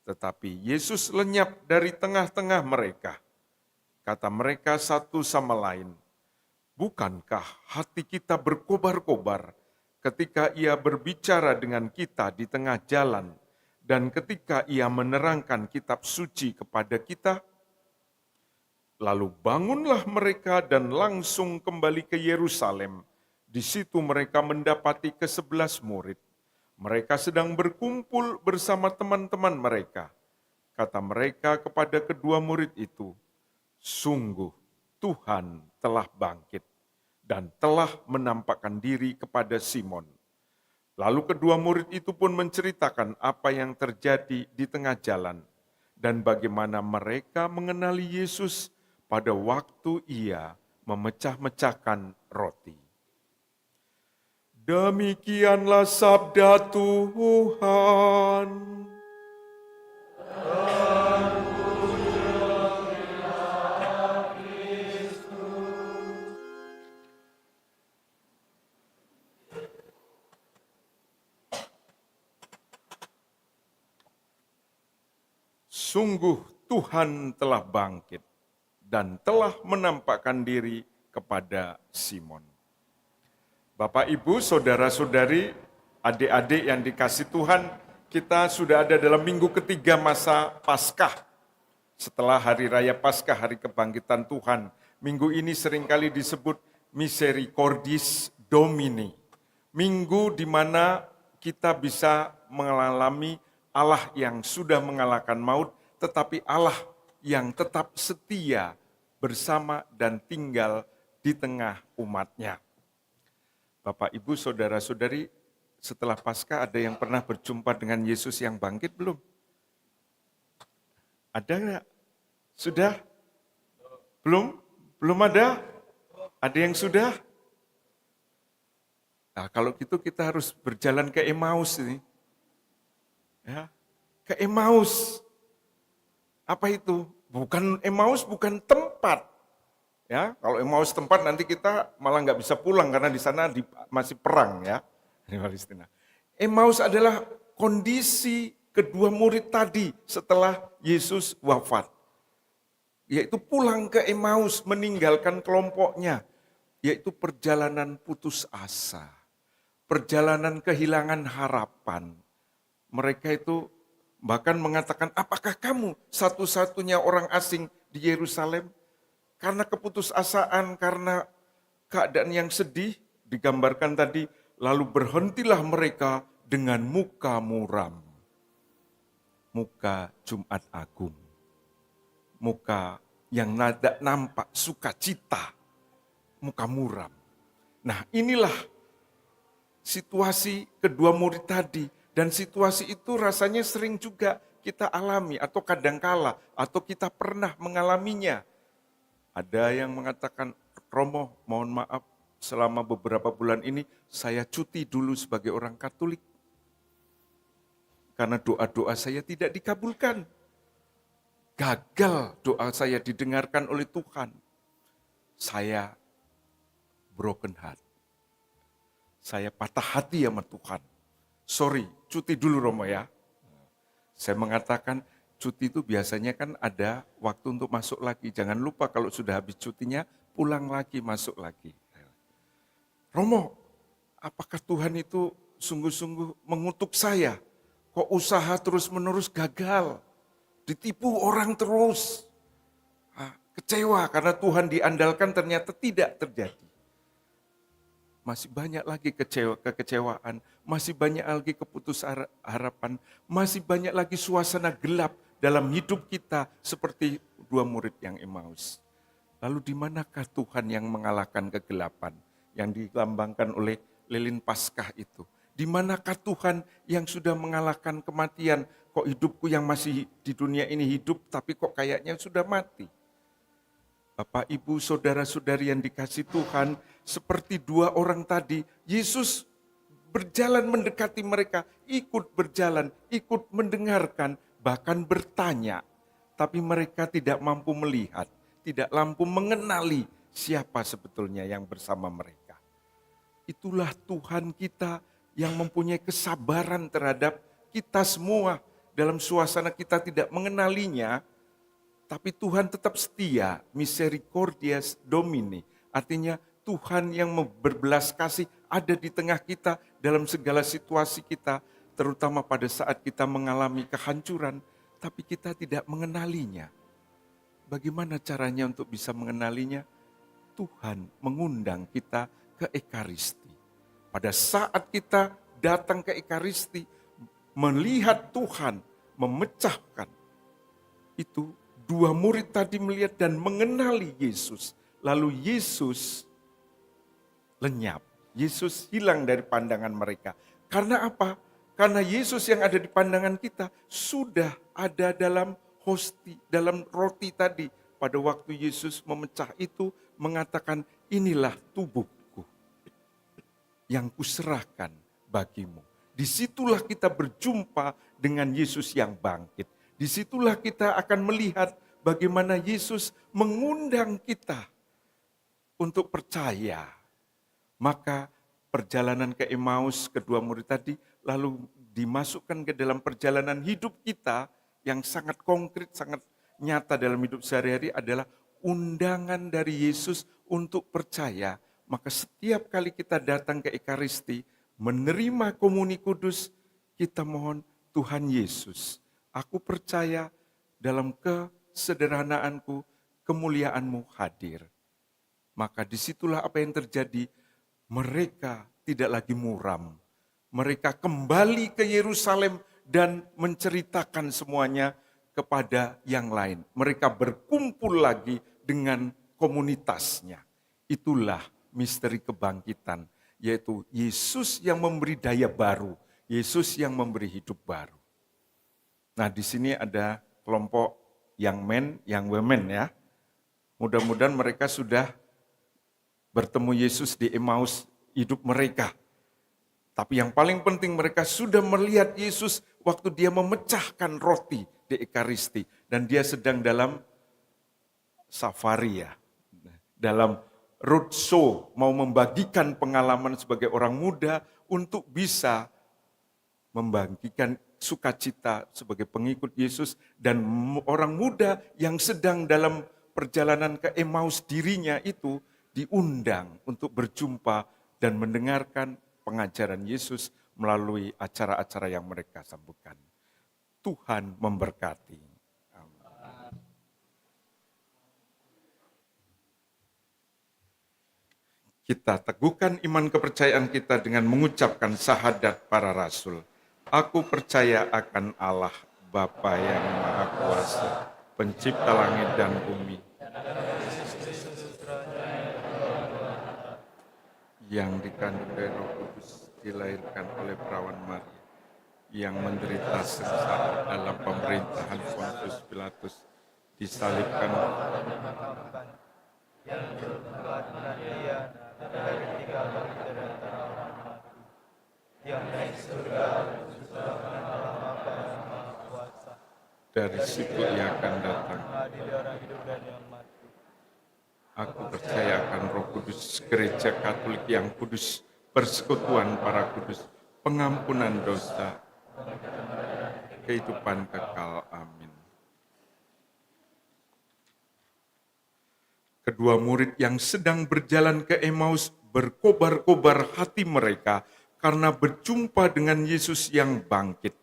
E: Tetapi Yesus lenyap dari tengah-tengah mereka. Kata mereka satu sama lain, "Bukankah hati kita berkobar-kobar ketika ia berbicara dengan kita di tengah jalan dan ketika ia menerangkan kitab suci kepada kita?" Lalu bangunlah mereka dan langsung kembali ke Yerusalem. Di situ mereka mendapati ke-11 murid. Mereka sedang berkumpul bersama teman-teman mereka. Kata mereka kepada kedua murid itu, "Sungguh Tuhan telah bangkit dan telah menampakkan diri kepada Simon." Lalu kedua murid itu pun menceritakan apa yang terjadi di tengah jalan dan bagaimana mereka mengenali Yesus pada waktu ia memecah-mecahkan roti. Demikianlah sabda Tuhan. Sungguh Tuhan telah bangkit dan telah menampakkan diri kepada Simon. Bapak, Ibu, Saudara-saudari, adik-adik yang dikasih Tuhan, kita sudah ada dalam minggu ketiga masa Paskah. Setelah Hari Raya Paskah, Hari Kebangkitan Tuhan, minggu ini seringkali disebut Misericordis Domini. Minggu di mana kita bisa mengalami Allah yang sudah mengalahkan maut, tetapi Allah yang tetap setia bersama dan tinggal di tengah umatnya. Bapak, Ibu, Saudara-saudari, setelah Paskah ada yang pernah berjumpa dengan Yesus yang bangkit belum? Ada enggak? Sudah? Belum? Belum ada? Ada yang sudah? Nah, kalau gitu kita harus berjalan ke Emmaus ini. Ya, ke Emmaus. Apa itu? Bukan Emmaus, bukan tempat. Ya, kalau Emmaus tempat nanti kita malah nggak bisa pulang karena di sana masih perang ya di Palestina. Emmaus adalah kondisi kedua murid tadi setelah Yesus wafat. Yaitu pulang ke Emmaus meninggalkan kelompoknya. Yaitu perjalanan putus asa. Perjalanan kehilangan harapan. Mereka itu bahkan mengatakan, apakah kamu satu-satunya orang asing di Yerusalem? Karena keputusasaan, karena keadaan yang sedih, digambarkan tadi, lalu berhentilah mereka dengan muka muram. Muka Jumat Agung. Muka yang tidak nampak sukacita. Muka muram. Nah, inilah situasi kedua murid tadi. Dan situasi itu rasanya sering juga kita alami atau kadangkala atau kita pernah mengalaminya. Ada yang mengatakan, Romo, mohon maaf, selama beberapa bulan ini saya cuti dulu sebagai orang Katolik. Karena doa-doa saya tidak dikabulkan. Gagal doa saya didengarkan oleh Tuhan. Saya broken heart. Saya patah hati sama Tuhan. Sorry, cuti dulu Romo ya. Saya mengatakan, cuti itu biasanya kan ada waktu untuk masuk lagi. Jangan lupa kalau sudah habis cutinya, pulang lagi, masuk lagi. Romo, apakah Tuhan itu sungguh-sungguh mengutuk saya. Kok usaha terus-menerus gagal, ditipu orang terus. Kecewa karena Tuhan diandalkan ternyata tidak terjadi. Masih banyak lagi kekecewaan, masih banyak lagi keputus harapan, masih banyak lagi suasana gelap dalam hidup kita seperti dua murid yang Emmaus. Lalu di manakah Tuhan yang mengalahkan kegelapan yang dilambangkan oleh lilin Paskah itu? Di manakah Tuhan yang sudah mengalahkan kematian? Kok hidupku yang masih di dunia ini hidup tapi kok kayaknya sudah mati? Bapak, Ibu, saudara-saudari yang dikasihi Tuhan, seperti dua orang tadi, Yesus berjalan mendekati mereka, ikut berjalan, ikut mendengarkan, bahkan bertanya. Tapi mereka tidak mampu melihat, tidak mampu mengenali siapa sebetulnya yang bersama mereka. Itulah Tuhan kita yang mempunyai kesabaran terhadap kita semua. Dalam suasana kita tidak mengenalinya, tapi Tuhan tetap setia, misericordias Domini. Artinya Tuhan yang berbelas kasih ada di tengah kita dalam segala situasi kita, terutama pada saat kita mengalami kehancuran, tapi kita tidak mengenalinya. Bagaimana caranya untuk bisa mengenalinya? Tuhan mengundang kita ke Ekaristi. Pada saat kita datang ke Ekaristi, melihat Tuhan memecahkan, itu dua murid tadi melihat dan mengenali Yesus. Lalu Yesus lenyap. Yesus hilang dari pandangan mereka. Karena apa? Karena Yesus yang ada di pandangan kita sudah ada dalam dalam roti tadi. Pada waktu Yesus memecah itu mengatakan, inilah tubuhku yang kuserahkan bagimu. Disitulah kita berjumpa dengan Yesus yang bangkit. Disitulah kita akan melihat bagaimana Yesus mengundang kita untuk percaya. Maka perjalanan ke Emmaus kedua murid tadi lalu dimasukkan ke dalam perjalanan hidup kita yang sangat konkret, sangat nyata dalam hidup sehari-hari adalah undangan dari Yesus untuk percaya. Maka setiap kali kita datang ke Ekaristi, menerima komuni kudus, kita mohon Tuhan Yesus, aku percaya dalam kesederhanaanku, kemuliaan-Mu hadir. Maka disitulah apa yang terjadi, mereka tidak lagi muram. Mereka kembali ke Yerusalem dan menceritakan semuanya kepada yang lain. Mereka berkumpul lagi dengan komunitasnya. Itulah misteri kebangkitan, yaitu Yesus yang memberi daya baru, Yesus yang memberi hidup baru. Nah, di sini ada kelompok young men, young women ya. Mudah-mudahan mereka sudah bertemu Yesus di Emmaus hidup mereka. Tapi yang paling penting mereka sudah melihat Yesus waktu dia memecahkan roti di Ekaristi. Dan dia sedang dalam safari ya. Dalam roadshow, mau membagikan pengalaman sebagai orang muda untuk bisa membagikan sukacita sebagai pengikut Yesus, dan orang muda yang sedang dalam perjalanan ke Emmaus dirinya itu diundang untuk berjumpa dan mendengarkan pengajaran Yesus melalui acara-acara yang mereka sambutkan. Tuhan memberkati. Kita teguhkan iman kepercayaan kita dengan mengucapkan syahadat para rasul. Aku percaya akan Allah, Bapa yang Maha Kuasa, pencipta langit dan bumi, yang dikandung dari Roh Kudus, dilahirkan oleh perawan Maria, yang menderita sengsara dalam pemerintahan Pontius Pilatus, disalibkan, dari situ ia akan datang. Aku percaya akan Roh Kudus, Gereja Katolik yang kudus, persekutuan para kudus, pengampunan dosa, kehidupan kekal. Amin. Kedua murid yang sedang berjalan ke Emmaus berkobar-kobar hati mereka karena berjumpa dengan Yesus yang bangkit.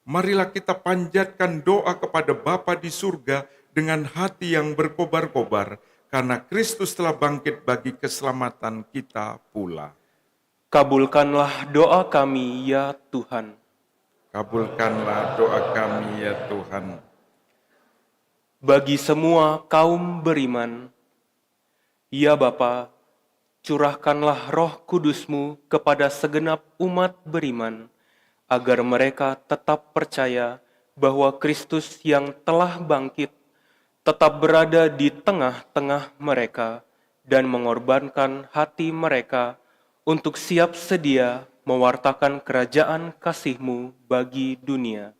E: Marilah kita panjatkan doa kepada Bapa di surga dengan hati yang berkobar-kobar, karena Kristus telah bangkit bagi keselamatan kita pula.
D: Kabulkanlah doa kami, ya Tuhan.
E: Kabulkanlah doa kami, ya Tuhan.
D: Bagi semua kaum beriman, ya Bapa, curahkanlah roh kudus-Mu kepada segenap umat beriman, agar mereka tetap percaya bahwa Kristus yang telah bangkit tetap berada di tengah-tengah mereka dan mengorbankan hati mereka untuk siap sedia mewartakan kerajaan kasih-Mu bagi dunia.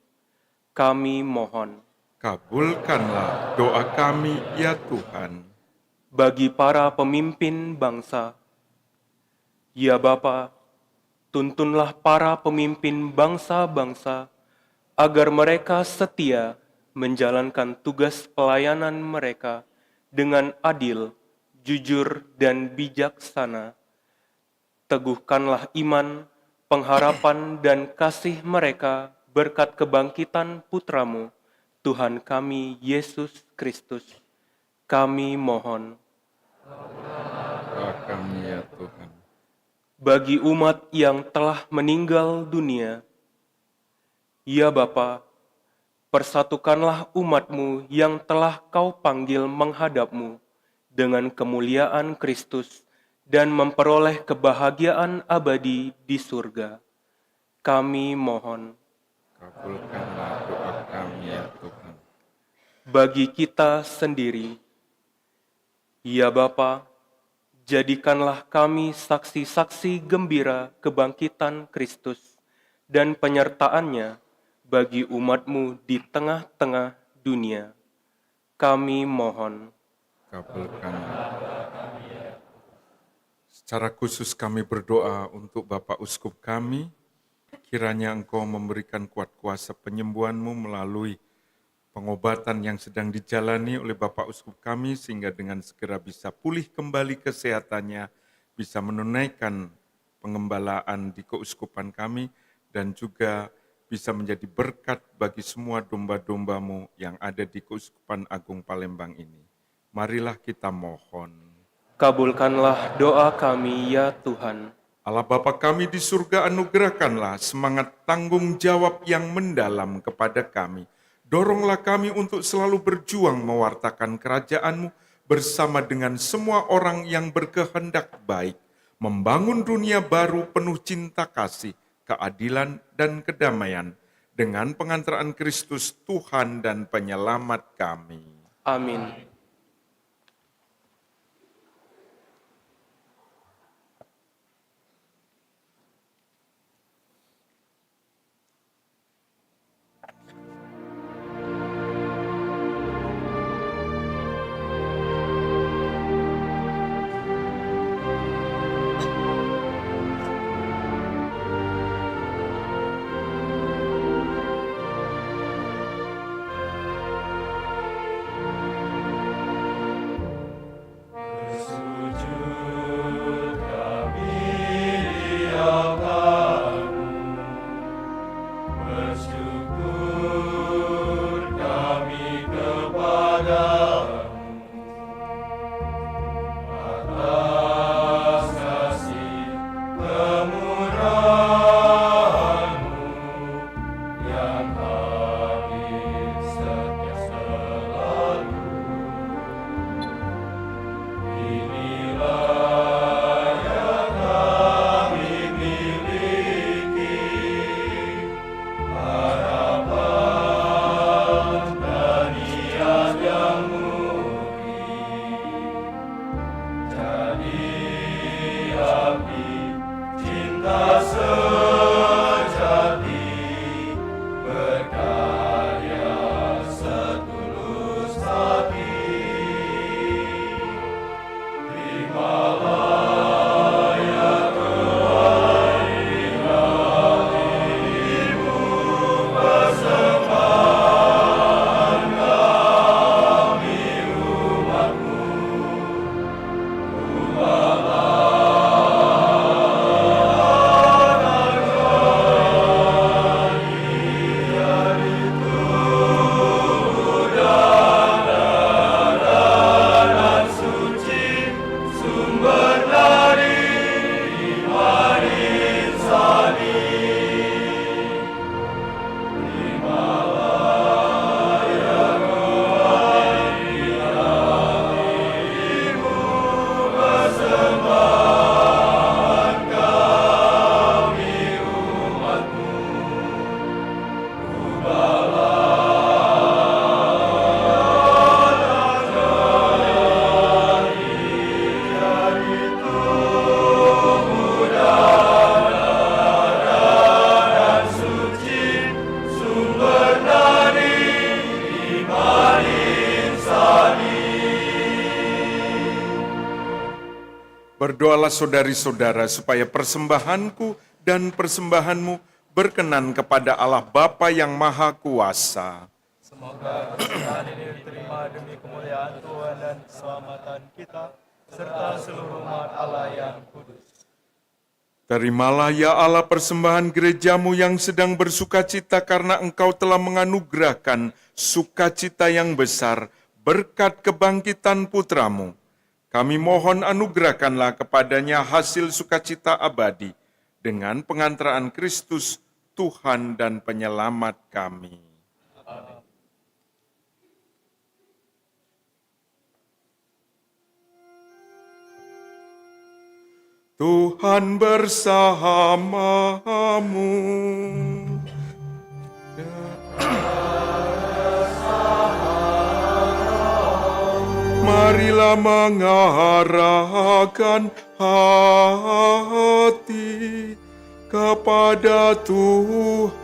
D: Kami mohon.
E: Kabulkanlah doa kami, ya Tuhan.
D: Bagi para pemimpin bangsa, ya Bapa, tuntunlah para pemimpin bangsa-bangsa agar mereka setia menjalankan tugas pelayanan mereka dengan adil, jujur, dan bijaksana. Teguhkanlah iman, pengharapan, dan kasih mereka berkat kebangkitan Putra-Mu, Tuhan kami Yesus Kristus. Kami mohon.
E: Doa kami, ya Tuhan.
D: Bagi umat yang telah meninggal dunia, ya Bapa, persatukanlah umat-Mu yang telah Kau panggil menghadap-Mu dengan kemuliaan Kristus dan memperoleh kebahagiaan abadi di surga. Kami mohon.
E: Kabulkanlah doa kami, ya Tuhan.
D: Bagi kita sendiri, ya Bapa, jadikanlah kami saksi-saksi gembira kebangkitan Kristus dan penyertaan-Nya bagi umat-Mu di tengah-tengah dunia. Kami mohon.
E: Kabulkanlah. Secara khusus kami berdoa untuk Bapak Uskup kami, kiranya Engkau memberikan kuat kuasa penyembuhan-Mu melalui pengobatan yang sedang dijalani oleh Bapak Uskup kami, sehingga dengan segera bisa pulih kembali kesehatannya, bisa menunaikan pengembalaan di keuskupan kami, dan juga bisa menjadi berkat bagi semua domba-domba-Mu yang ada di Keuskupan Agung Palembang ini. Marilah kita mohon.
D: Kabulkanlah doa kami, ya Tuhan.
E: Allah Bapa kami di surga, anugerahkanlah semangat tanggung jawab yang mendalam kepada kami. Doronglah kami untuk selalu berjuang mewartakan kerajaan-Mu bersama dengan semua orang yang berkehendak baik, membangun dunia baru penuh cinta kasih, keadilan, dan kedamaian, dengan pengantaraan Kristus Tuhan dan Penyelamat kami.
D: Amin.
F: Yang
E: Berdoalah saudari-saudara supaya persembahanku dan persembahanmu berkenan kepada Allah Bapa yang Maha Kuasa.
F: Semoga persembahan ini diterima demi kemuliaan Tuhan dan keselamatan kita, serta seluruh umat Allah yang kudus.
E: Terimalah ya Allah persembahan gerejamu yang sedang bersukacita karena engkau telah menganugerahkan sukacita yang besar berkat kebangkitan putramu. Kami mohon anugerahkanlah kepadanya hasil sukacita abadi dengan pengantaraan Kristus, Tuhan dan Penyelamat kami. Tuhan bersamamu. Marilah mengarahkan hati kepada Tuhan.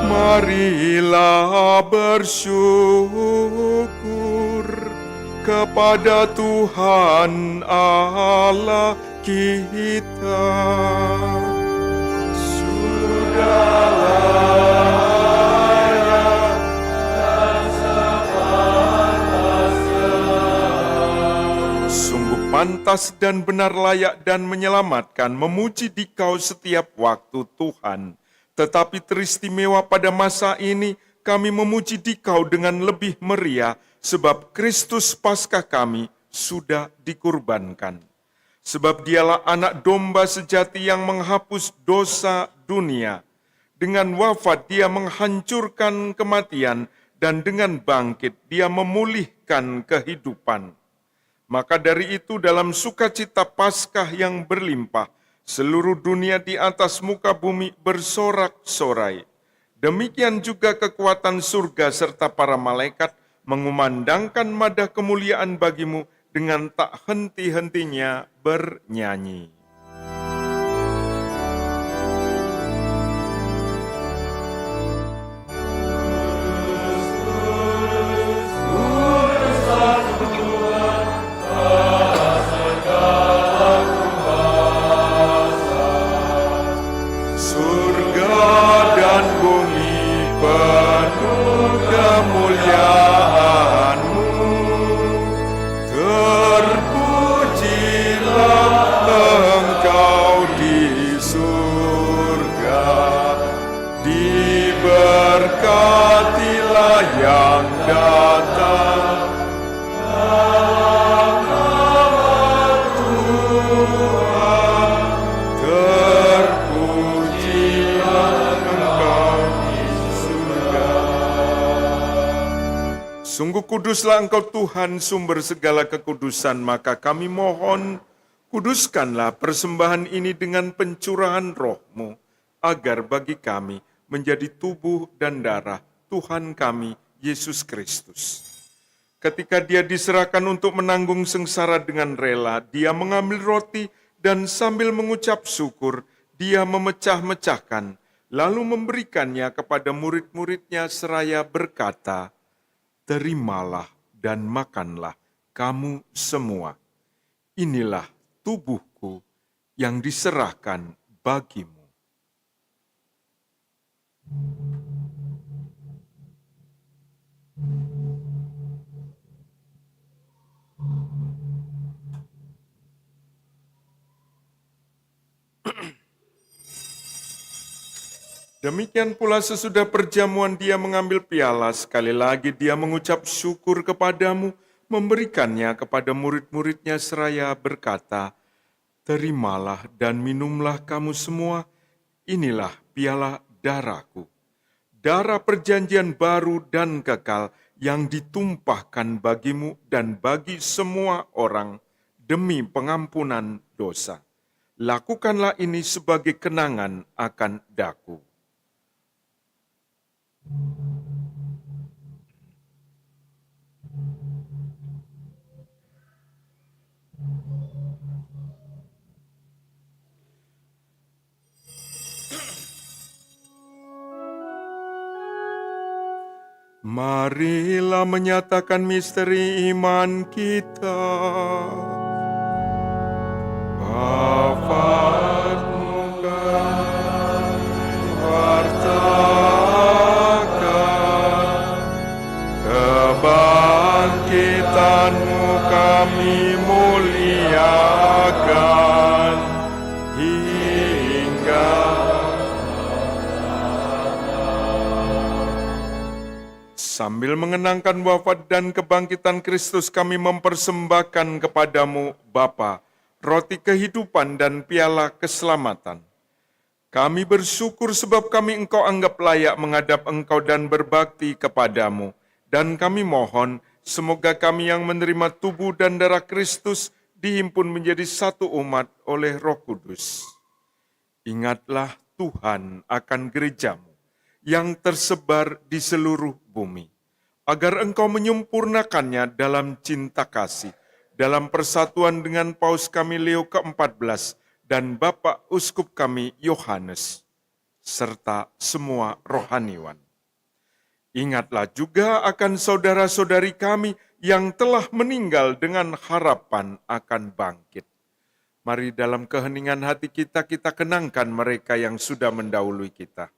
E: Marilah bersyukur kepada Tuhan Allah kita. Sungguh pantas dan benar layak dan menyelamatkan memuji Dikau setiap waktu Tuhan. Tetapi teristimewa pada masa ini kami memuji Dikau dengan lebih meriah sebab Kristus Paskah kami sudah dikurbankan. Sebab dialah anak domba sejati yang menghapus dosa dunia. Dengan wafat dia menghancurkan kematian dan dengan bangkit dia memulihkan kehidupan. Maka dari itu dalam sukacita Paskah yang berlimpah, seluruh dunia di atas muka bumi bersorak-sorai. Demikian juga kekuatan surga serta para malaikat mengumandangkan madah kemuliaan bagimu dengan tak henti-hentinya bernyanyi. Diberkatilah yang datang dalam nama Tuhan, terpujilah Engkau di surga. Sungguh kuduslah Engkau Tuhan, sumber segala kekudusan, maka kami mohon, kuduskanlah persembahan ini dengan pencurahan roh-Mu, agar bagi kami menjadi tubuh dan darah Tuhan kami, Yesus Kristus. Ketika dia diserahkan untuk menanggung sengsara dengan rela, dia mengambil roti dan sambil mengucap syukur, dia memecah-mecahkan, lalu memberikannya kepada murid-muridnya seraya berkata, "Terimalah dan makanlah kamu semua. Inilah tubuhku yang diserahkan bagimu." Demikian pula sesudah perjamuan dia mengambil piala, sekali lagi dia mengucap syukur kepadamu, memberikannya kepada murid-muridnya seraya berkata, "Terimalah dan minumlah kamu semua, inilah piala darahku, darah perjanjian baru dan kekal yang ditumpahkan bagimu dan bagi semua orang demi pengampunan dosa. Lakukanlah ini sebagai kenangan akan daku." Marilah menyatakan misteri iman kita. Bapa-Mu kami wartakan, kebangkitan-Mu kami muliakan, hingga sambil mengenangkan wafat dan kebangkitan Kristus, kami mempersembahkan kepadamu, Bapa, roti kehidupan dan piala keselamatan. Kami bersyukur sebab kami Engkau anggap layak menghadap Engkau dan berbakti kepadamu. Dan kami mohon, semoga kami yang menerima tubuh dan darah Kristus dihimpun menjadi satu umat oleh Roh Kudus. Ingatlah Tuhan akan gerejamu yang tersebar di seluruh bumi, agar Engkau menyempurnakannya dalam cinta kasih, dalam persatuan dengan Paus kami Leo ke-14 dan Bapak Uskup kami Yohanes, serta semua rohaniwan. Ingatlah juga akan saudara-saudari kami yang telah meninggal dengan harapan akan bangkit. Mari dalam keheningan hati kita kenangkan mereka yang sudah mendahului kita.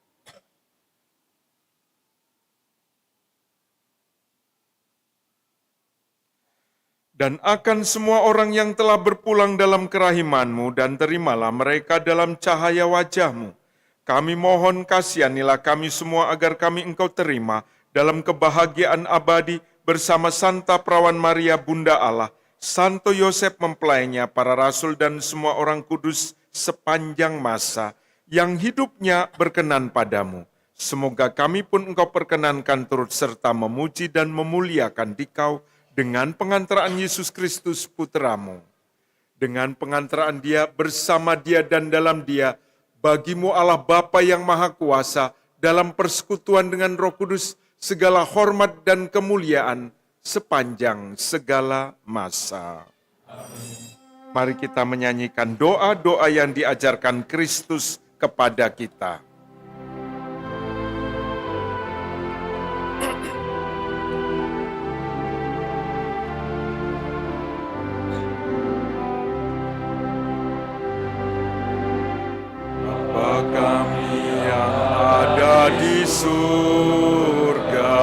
E: Dan akan semua orang yang telah berpulang dalam kerahiman-Mu, dan terimalah mereka dalam cahaya wajah-Mu. Kami mohon kasihanilah kami semua agar kami Engkau terima dalam kebahagiaan abadi bersama Santa Perawan Maria Bunda Allah, Santo Yosef mempelainya, para rasul dan semua orang kudus sepanjang masa yang hidupnya berkenan padamu. Semoga kami pun Engkau perkenankan turut serta memuji dan memuliakan Dikau dengan pengantaraan Yesus Kristus Putra-Mu. Dengan pengantaraan Dia, bersama Dia dan dalam Dia, bagi-Mu Allah Bapa yang Maha Kuasa, dalam persekutuan dengan Roh Kudus, segala hormat dan kemuliaan sepanjang segala masa. Mari kita menyanyikan doa-doa yang diajarkan Kristus kepada kita. Bapa kami yang ada di surga,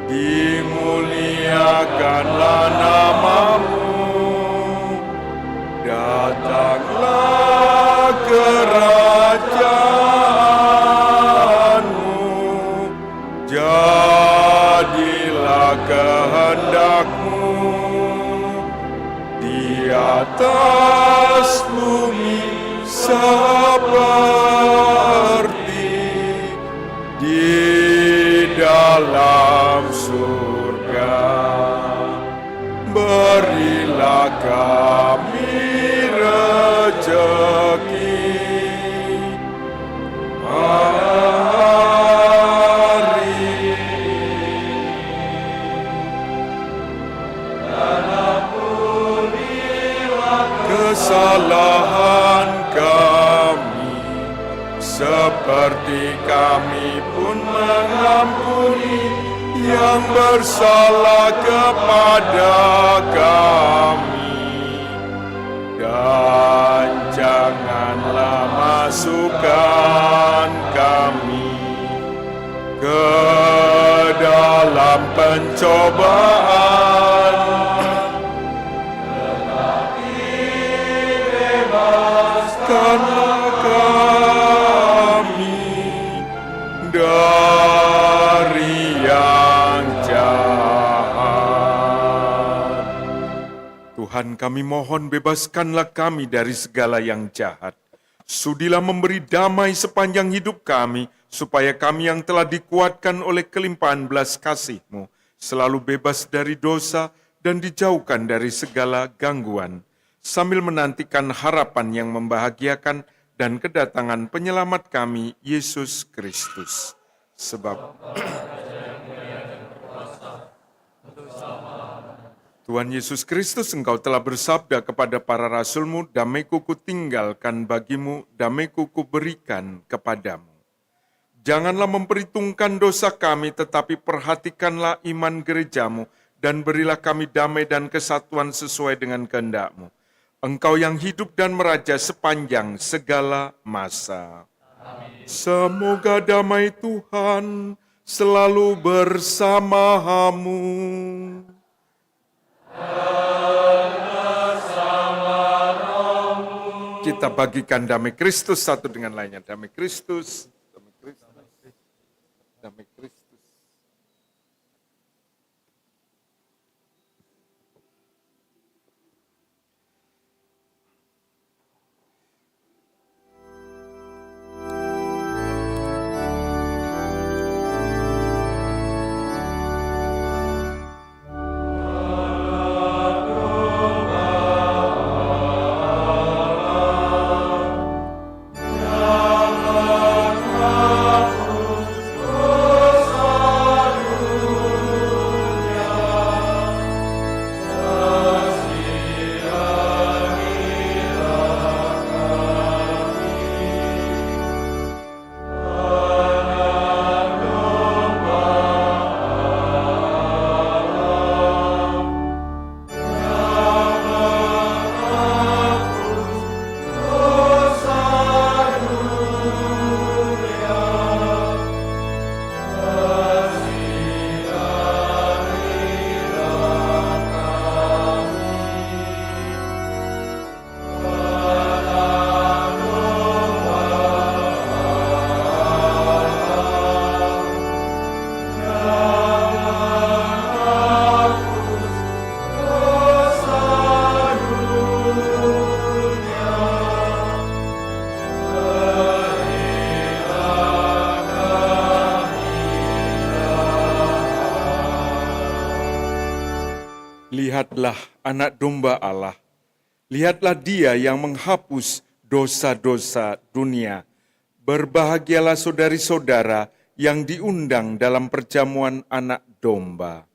E: dimuliakanlah nama-Mu, datanglah kerajaan-Mu, jadilah kehendak-Mu di atas bumi seperti di dalam surga. Berilah kami rezeki hari dan ampunilah kesalahan kami, seperti kami pun mengampuni yang bersalah kepada kami. Dan janganlah masukkan kami ke dalam pencobaan, bebaskanlah kami dari yang jahat. Tuhan, kami mohon bebaskanlah kami dari segala yang jahat. Sudilah memberi damai sepanjang hidup kami, supaya kami yang telah dikuatkan oleh kelimpahan belas kasih-Mu selalu bebas dari dosa dan dijauhkan dari segala gangguan, sambil menantikan harapan yang membahagiakan dan kedatangan penyelamat kami, Yesus Kristus. Sebab Tuhan Yesus Kristus, Engkau telah bersabda kepada para rasul-Mu, damai-Ku kutinggalkan bagimu, damai-Ku kuberikan kepadamu. Janganlah memperhitungkan dosa kami, tetapi perhatikanlah iman gerejamu, dan berilah kami damai dan kesatuan sesuai dengan kehendak-Mu. Engkau yang hidup dan meraja sepanjang segala masa. Amin. Semoga damai Tuhan selalu bersamamu. Kita bagikan damai Kristus satu dengan lainnya. Damai Kristus, damai Kristus, damai Kristus. Lihatlah anak domba Allah, lihatlah Dia yang menghapus dosa-dosa dunia. Berbahagialah saudari-saudara yang diundang dalam perjamuan anak domba.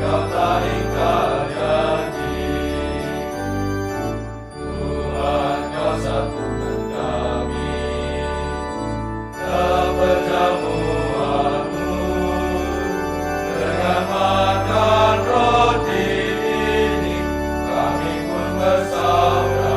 F: Kau tak ingkar janji. Tuhan, Kau satukan kami dalam perjamuan-Mu dengan makan roti ini kami pun bersaudara.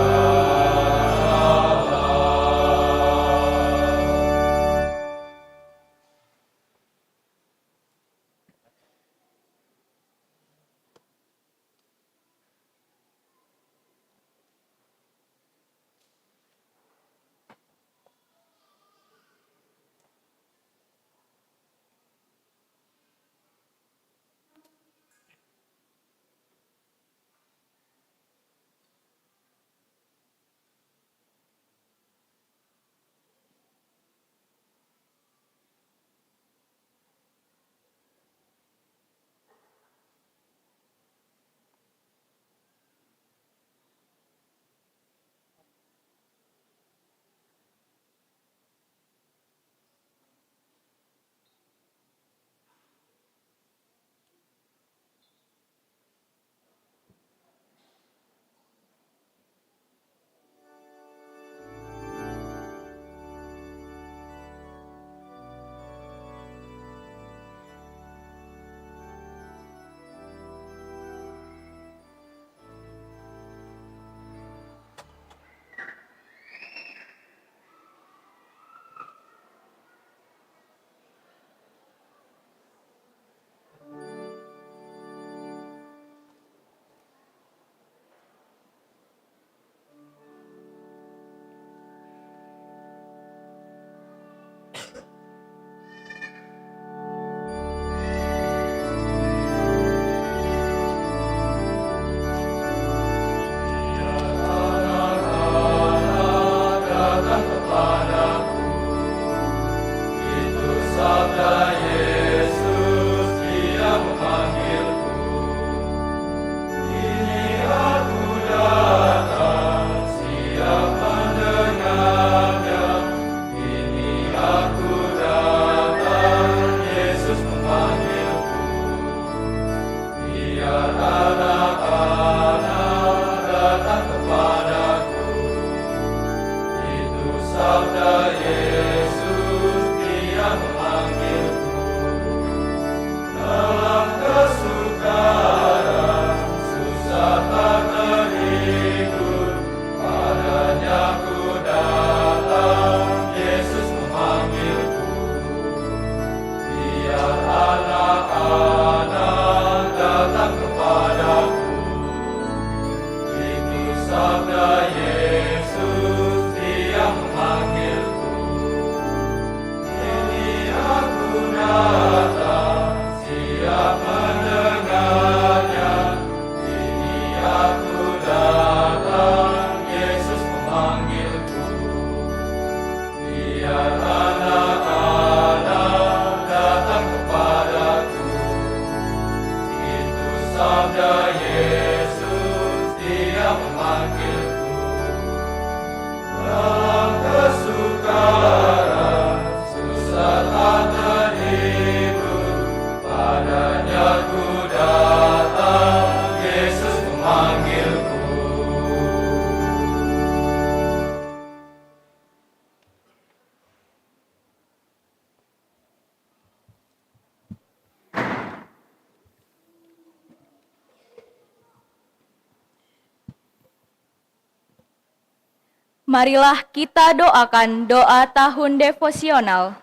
G: Marilah kita doakan doa tahun devosional.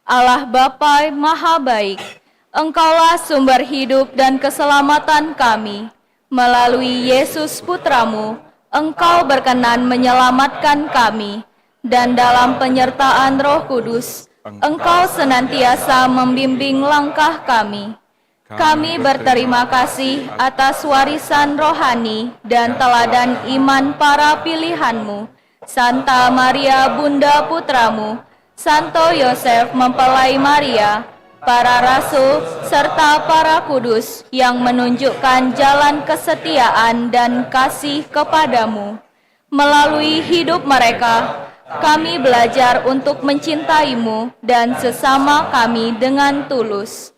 G: Allah Bapa Maha Baik, Engkaulah sumber hidup dan keselamatan kami. Melalui Yesus Putramu, Engkau berkenan menyelamatkan kami, dan dalam penyertaan Roh Kudus, Engkau senantiasa membimbing langkah kami. Kami berterima kasih atas warisan rohani dan teladan iman para pilihan-Mu, Santa Maria Bunda Putramu, Santo Yosef mempelai Maria, para rasul, serta para kudus yang menunjukkan jalan kesetiaan dan kasih kepadamu. Melalui hidup mereka, kami belajar untuk mencintai-Mu dan sesama kami dengan tulus.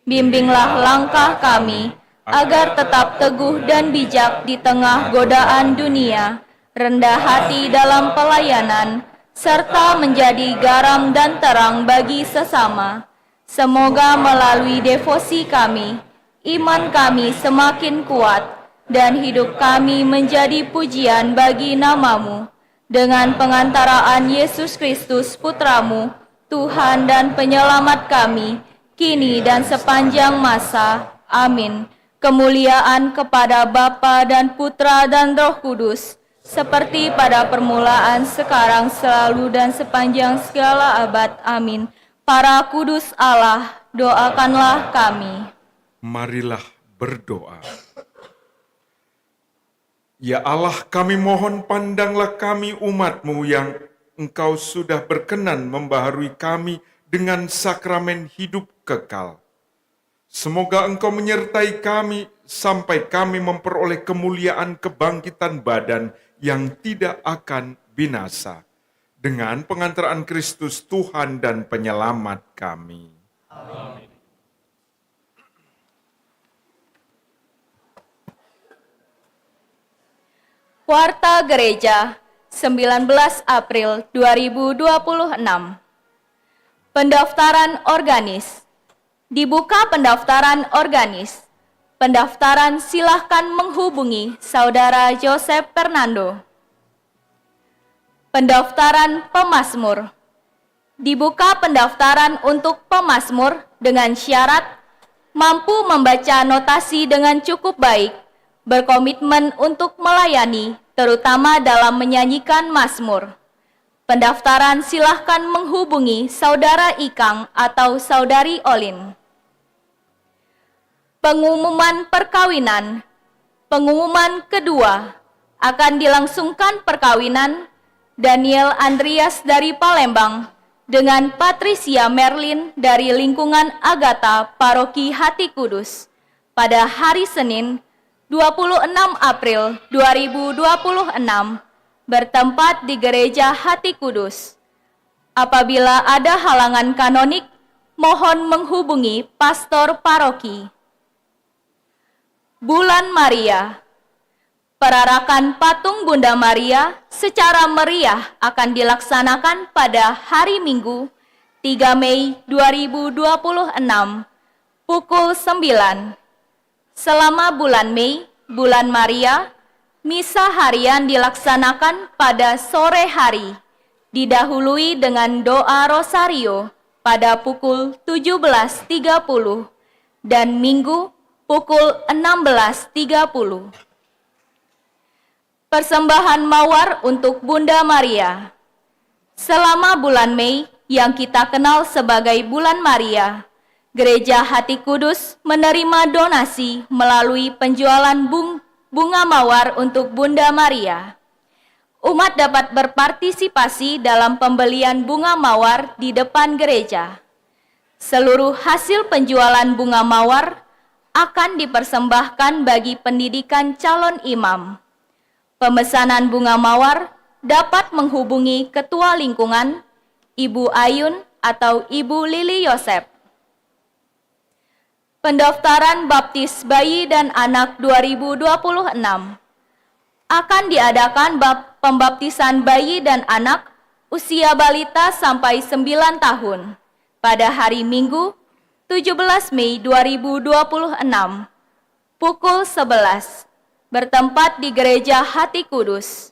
G: Bimbinglah langkah kami, agar tetap teguh dan bijak di tengah godaan dunia, rendah hati dalam pelayanan, serta menjadi garam dan terang bagi sesama. Semoga melalui devosi kami, iman kami semakin kuat, dan hidup kami menjadi pujian bagi nama-Mu. Dengan pengantaraan Yesus Kristus Putra-Mu, Tuhan dan Penyelamat kami, kini dan sepanjang masa. Amin. Kemuliaan kepada Bapa dan Putra dan Roh Kudus, seperti pada permulaan, sekarang, selalu, dan sepanjang segala abad. Amin. Para kudus Allah, doakanlah kami.
E: Marilah berdoa. Ya Allah, kami mohon pandanglah kami umat-Mu yang Engkau sudah berkenan membaharui kami dengan sakramen hidup kekal. Semoga Engkau menyertai kami sampai kami memperoleh kemuliaan kebangkitan badan yang tidak akan binasa. Dengan pengantaraan Kristus Tuhan dan Penyelamat kami. Amin.
G: Warta Gereja, 19 April 2026. Pendaftaran organis. Dibuka pendaftaran organis. Pendaftaran silahkan menghubungi Saudara Joseph Fernando. Pendaftaran pemazmur. Dibuka pendaftaran untuk pemazmur dengan syarat mampu membaca notasi dengan cukup baik, berkomitmen untuk melayani, terutama dalam menyanyikan mazmur. Pendaftaran silahkan menghubungi Saudara Ikang atau Saudari Olin. Pengumuman perkawinan. Pengumuman kedua, akan dilangsungkan perkawinan Daniel Andreas dari Palembang dengan Patricia Merlin dari lingkungan Agatha Paroki Hati Kudus pada hari Senin 26 April 2026 bertempat di Gereja Hati Kudus. Apabila ada halangan kanonik, mohon menghubungi pastor paroki. Bulan Maria. Perarakan patung Bunda Maria secara meriah akan dilaksanakan pada hari Minggu 3 Mei 2026 pukul 9. Selama bulan Mei, bulan Maria, misa harian dilaksanakan pada sore hari, didahului dengan doa rosario pada pukul 17.30 dan Minggu pukul 16.30. Persembahan mawar untuk Bunda Maria. Selama bulan Mei yang kita kenal sebagai bulan Maria, Gereja Hati Kudus menerima donasi melalui penjualan bunga mawar untuk Bunda Maria. Umat dapat berpartisipasi dalam pembelian bunga mawar di depan gereja. Seluruh hasil penjualan bunga mawar akan dipersembahkan bagi pendidikan calon imam. Pemesanan bunga mawar dapat menghubungi Ketua Lingkungan, Ibu Ayun atau Ibu Lili Yosep. Pendaftaran baptis bayi dan anak 2026 akan diadakan pembaptisan bayi dan anak usia balita sampai 9 tahun pada hari Minggu 17 Mei 2026 pukul 11 bertempat di Gereja Hati Kudus.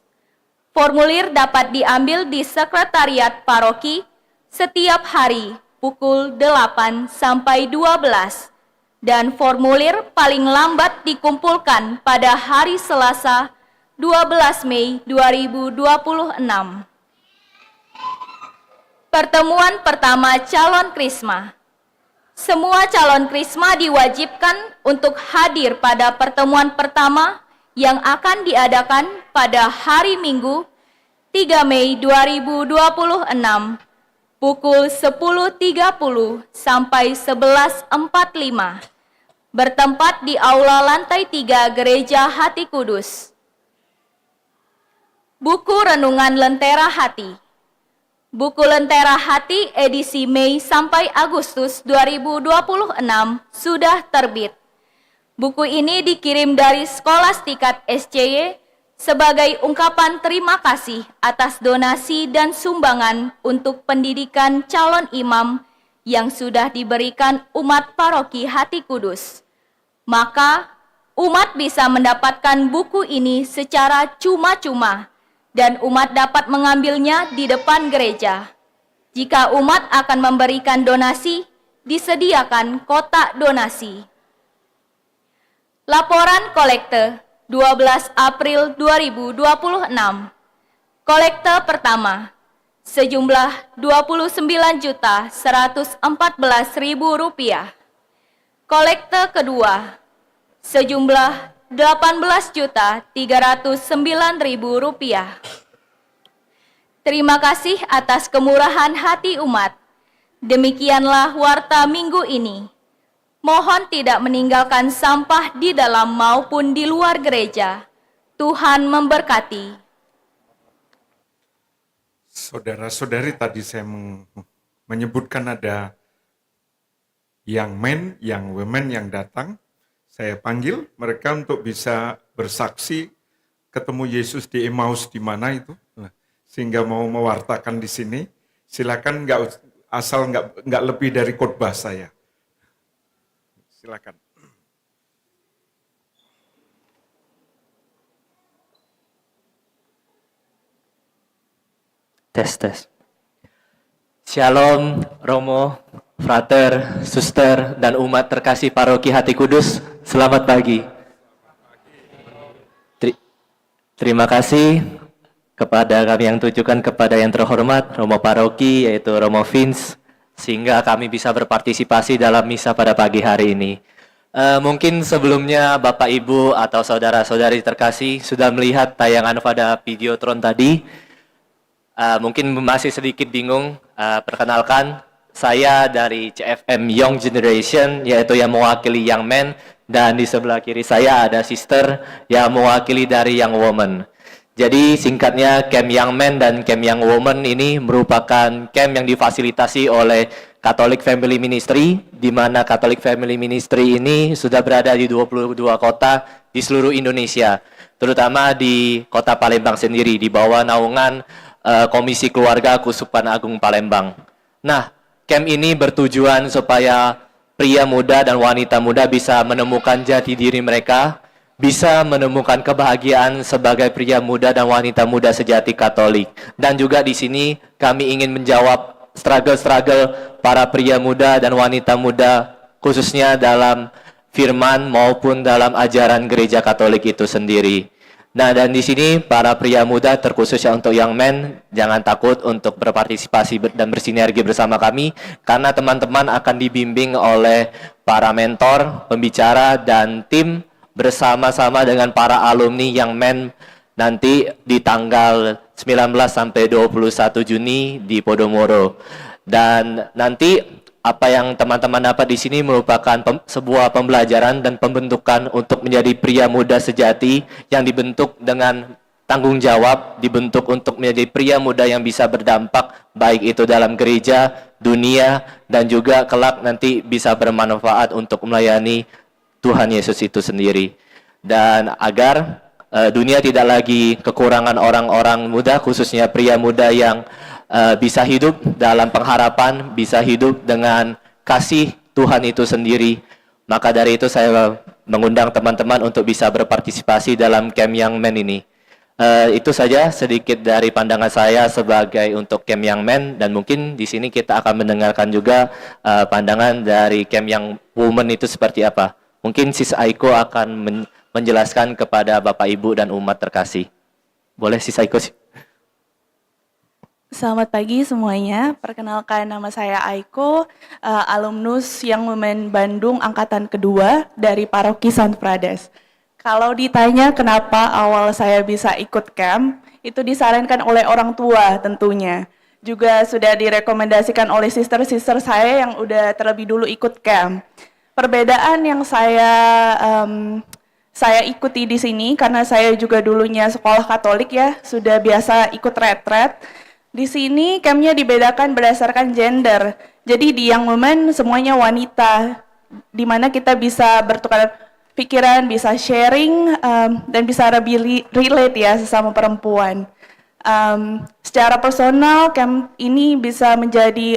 G: Formulir dapat diambil di sekretariat paroki setiap hari pukul 8 sampai 12 dan formulir paling lambat dikumpulkan pada hari Selasa 12 Mei 2026. Pertemuan pertama calon krisma. Semua calon krisma diwajibkan untuk hadir pada pertemuan pertama yang akan diadakan pada hari Minggu 3 Mei 2026 pukul 10.30 sampai 11.45 bertempat di aula lantai 3 Gereja Hati Kudus. Buku Renungan Lentera Hati. Buku Lentera Hati edisi Mei sampai Agustus 2026 sudah terbit. Buku ini dikirim dari Skolastikat SCY sebagai ungkapan terima kasih atas donasi dan sumbangan untuk pendidikan calon imam yang sudah diberikan umat Paroki Hati Kudus. Maka, umat bisa mendapatkan buku ini secara cuma-cuma dan umat dapat mengambilnya di depan gereja. Jika umat akan memberikan donasi, disediakan kotak donasi. Laporan kolekte 12 April 2026. Kolekte pertama sejumlah Rp29.114.000. Kolekte kedua sejumlah Rp18.309.000. Terima kasih atas kemurahan hati umat. Demikianlah warta minggu ini. Mohon tidak meninggalkan sampah di dalam maupun di luar gereja. Tuhan memberkati.
E: Saudara-saudari, tadi saya menyebutkan ada young men, young women yang datang. Saya panggil mereka untuk bisa bersaksi ketemu Yesus di Emmaus di mana itu, sehingga mau mewartakan di sini. Silakan, nggak lebih dari khotbah saya. Silakan.
I: Tes. Shalom, Romo, Frater, Suster, dan umat terkasih Paroki Hati Kudus. Selamat pagi. Terima kasih kepada kami yang tujukan kepada yang terhormat Romo Paroki, yaitu Romo Vince, sehingga kami bisa berpartisipasi dalam misa pada pagi hari ini. Mungkin sebelumnya Bapak Ibu atau saudara-saudari terkasih sudah melihat tayangan pada Videotron tadi. Mungkin masih sedikit bingung. Perkenalkan, saya dari CFM Young Generation, yaitu yang mewakili Young Men, dan di sebelah kiri saya ada Sister yang mewakili dari Young Woman. Jadi singkatnya, Camp Young Men dan Camp Young Woman ini merupakan camp yang difasilitasi oleh Catholic Family Ministry, di mana Catholic Family Ministry ini sudah berada di 22 kota di seluruh Indonesia, terutama di kota Palembang sendiri, di bawah naungan Komisi Keluarga Kuskupan Agung Palembang. Nah, camp ini bertujuan supaya pria muda dan wanita muda bisa menemukan jati diri mereka, bisa menemukan kebahagiaan sebagai pria muda dan wanita muda sejati Katolik. Dan juga di sini kami ingin menjawab struggle-struggle para pria muda dan wanita muda, khususnya dalam firman maupun dalam ajaran gereja Katolik itu sendiri. Nah, dan di sini para pria muda, terkhususnya untuk Young Men, jangan takut untuk berpartisipasi dan bersinergi bersama kami, karena teman-teman akan dibimbing oleh para mentor, pembicara, dan tim bersama-sama dengan para alumni Young Men nanti di tanggal 19 sampai 21 Juni di Podomoro. Dan nanti apa yang teman-teman dapat di sini merupakan sebuah pembelajaran dan pembentukan untuk menjadi pria muda sejati yang dibentuk dengan tanggung jawab, dibentuk untuk menjadi pria muda yang bisa berdampak baik itu dalam gereja, dunia, dan juga kelak nanti bisa bermanfaat untuk melayani Tuhan Yesus itu sendiri. Dan agar dunia tidak lagi kekurangan orang-orang muda, khususnya pria muda yang bisa hidup dalam pengharapan, bisa hidup dengan kasih Tuhan itu sendiri. Maka dari itu saya mengundang teman-teman untuk bisa berpartisipasi dalam Camp Young Men ini. Itu saja sedikit dari pandangan saya sebagai untuk Camp Young Men, dan mungkin di sini kita akan mendengarkan juga pandangan dari Camp Young Women itu seperti apa. Mungkin Sis Aiko akan menjelaskan kepada Bapak Ibu dan umat terkasih. Boleh Sis Aiko?
J: Selamat pagi semuanya, perkenalkan nama saya Aiko, alumnus Young Women Bandung angkatan kedua dari Paroki Santo Prades. Kalau ditanya kenapa awal saya bisa ikut camp, itu disarankan oleh orang tua tentunya. Juga sudah direkomendasikan oleh sister-sister saya yang udah terlebih dulu ikut camp. Perbedaan yang saya ikuti di sini, karena saya juga dulunya sekolah Katolik ya, sudah biasa ikut retret. Di sini campnya dibedakan berdasarkan gender. Jadi di Young Women semuanya wanita, di mana kita bisa bertukar pikiran, bisa sharing, dan bisa lebih relate ya sesama perempuan. Secara personal, camp ini bisa menjadi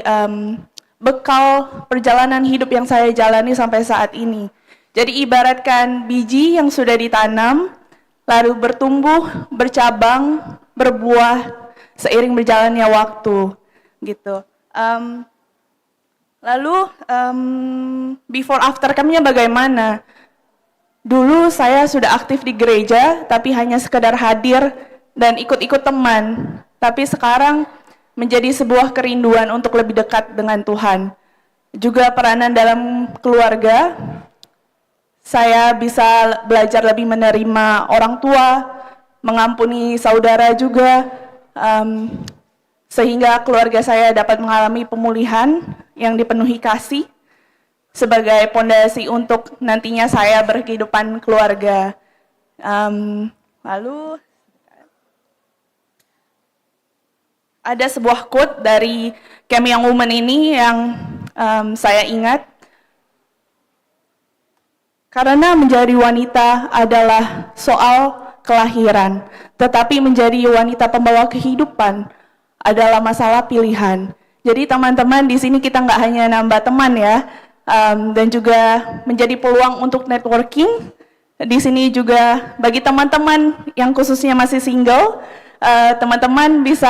J: bekal perjalanan hidup yang saya jalani sampai saat ini. Jadi ibaratkan biji yang sudah ditanam, lalu bertumbuh, bercabang, berbuah, seiring berjalannya waktu, gitu. Lalu before after campnya bagaimana? Dulu saya sudah aktif di gereja, tapi hanya sekedar hadir dan ikut-ikut teman. Tapi sekarang menjadi sebuah kerinduan untuk lebih dekat dengan Tuhan. Juga peranan dalam keluarga, saya bisa belajar lebih menerima orang tua, mengampuni saudara juga, sehingga keluarga saya dapat mengalami pemulihan yang dipenuhi kasih sebagai pondasi untuk nantinya saya berkehidupan keluarga. Lalu ada sebuah quote dari Camp Young Women ini yang saya ingat. Karena menjadi wanita adalah soal kelahiran, tetapi menjadi wanita pembawa kehidupan adalah masalah pilihan. Jadi teman-teman di sini kita nggak hanya nambah teman ya, dan juga menjadi peluang untuk networking. Di sini juga bagi teman-teman yang khususnya masih single, teman-teman bisa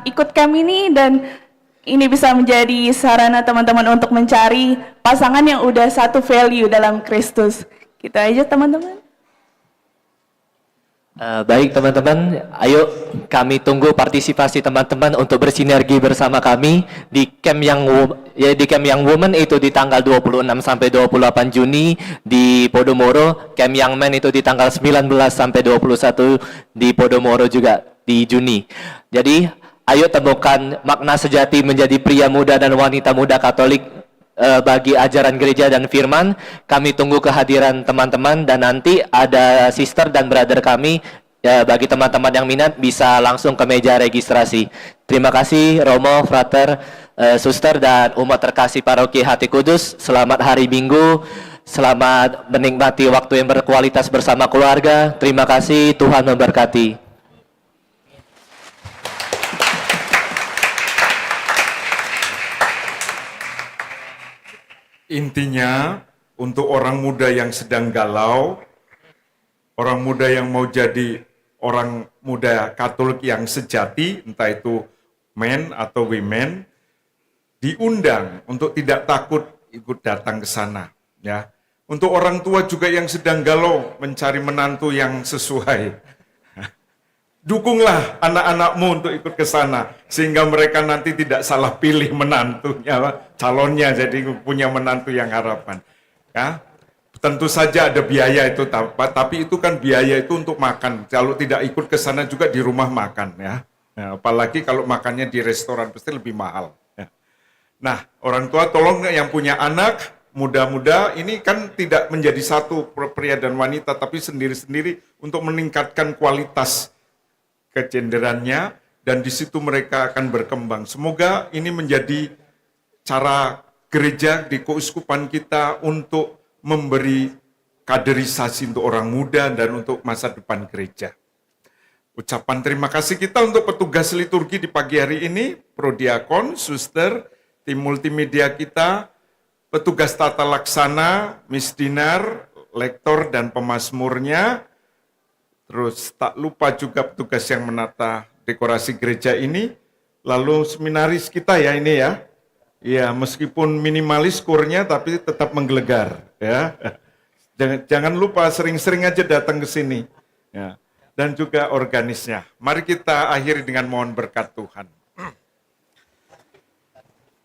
J: ikut camp ini dan ini bisa menjadi sarana teman-teman untuk mencari pasangan yang udah satu value dalam Kristus. Gitu aja teman-teman.
I: Baik teman-teman, ayo kami tunggu partisipasi teman-teman untuk bersinergi bersama kami di Camp Young Women itu di tanggal 26 sampai 28 Juni di Podomoro, Camp Young Men itu di tanggal 19 sampai 21 di Podomoro juga di Juni. Jadi ayo temukan makna sejati menjadi pria muda dan wanita muda Katolik bagi ajaran gereja dan firman. Kami tunggu kehadiran teman-teman dan nanti ada sister dan brother kami ya, bagi teman-teman yang minat bisa langsung ke meja registrasi. Terima kasih Romo, Frater, Suster dan umat terkasih Paroki Hati Kudus. Selamat hari Minggu, selamat menikmati waktu yang berkualitas bersama keluarga. Terima kasih, Tuhan memberkati.
E: Intinya, untuk orang muda yang sedang galau, orang muda yang mau jadi orang muda Katolik yang sejati, entah itu men atau women, diundang untuk tidak takut ikut datang ke sana. Ya. Untuk orang tua juga yang sedang galau mencari menantu yang sesuai. Dukunglah anak-anakmu untuk ikut ke sana, sehingga mereka nanti tidak salah pilih menantunya, calonnya, jadi punya menantu yang harapan. Ya, tentu saja ada biaya itu, tapi itu kan biaya itu untuk makan. Kalau tidak ikut ke sana juga di rumah makan, ya. Ya, apalagi kalau makannya di restoran pasti lebih mahal. Ya. Nah, orang tua tolong yang punya anak muda-muda ini kan tidak menjadi satu pria dan wanita, tapi sendiri-sendiri untuk meningkatkan kualitas kegenderannya, dan di situ mereka akan berkembang. Semoga ini menjadi cara gereja di keuskupan kita untuk memberi kaderisasi untuk orang muda dan untuk masa depan gereja. Ucapan terima kasih kita untuk petugas liturgi di pagi hari ini, prodiakon, suster, tim multimedia kita, petugas tata laksana, Miss Dinar, lektor dan pemazmurnya. Terus tak lupa juga petugas yang menata dekorasi gereja ini, lalu seminaris kita ya ini ya. Ya, meskipun minimalis skornya tapi tetap menggelegar ya. Jangan lupa sering-sering aja datang ke sini. Ya. Dan juga organisnya. Mari kita akhiri dengan mohon berkat Tuhan.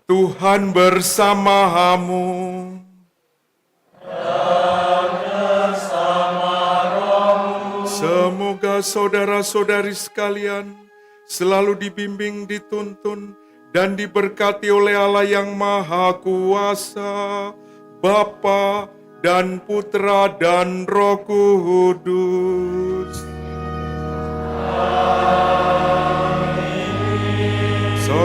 E: Tuhan bersamamu. Semoga saudara-saudari sekalian selalu dibimbing, dituntun, dan diberkati oleh Allah yang Maha Kuasa, Bapa dan Putra dan Roh Kudus. Amin.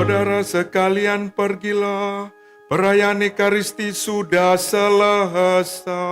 E: Saudara sekalian pergilah, perayaan Ekaristi sudah selesai.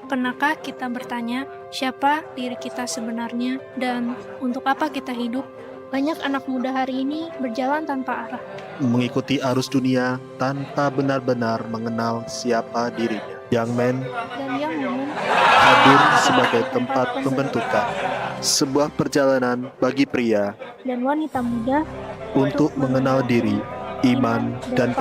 B: Pernahkah kita bertanya, siapa diri kita sebenarnya dan untuk apa kita hidup? Banyak anak muda hari ini berjalan tanpa arah.
C: Mengikuti arus dunia tanpa benar-benar mengenal siapa dirinya. Young Men
B: Dan yang umum,
C: hadir sebagai tempat pembentukan sebuah perjalanan bagi pria
B: dan wanita muda
C: untuk mengenal diri, iman, dan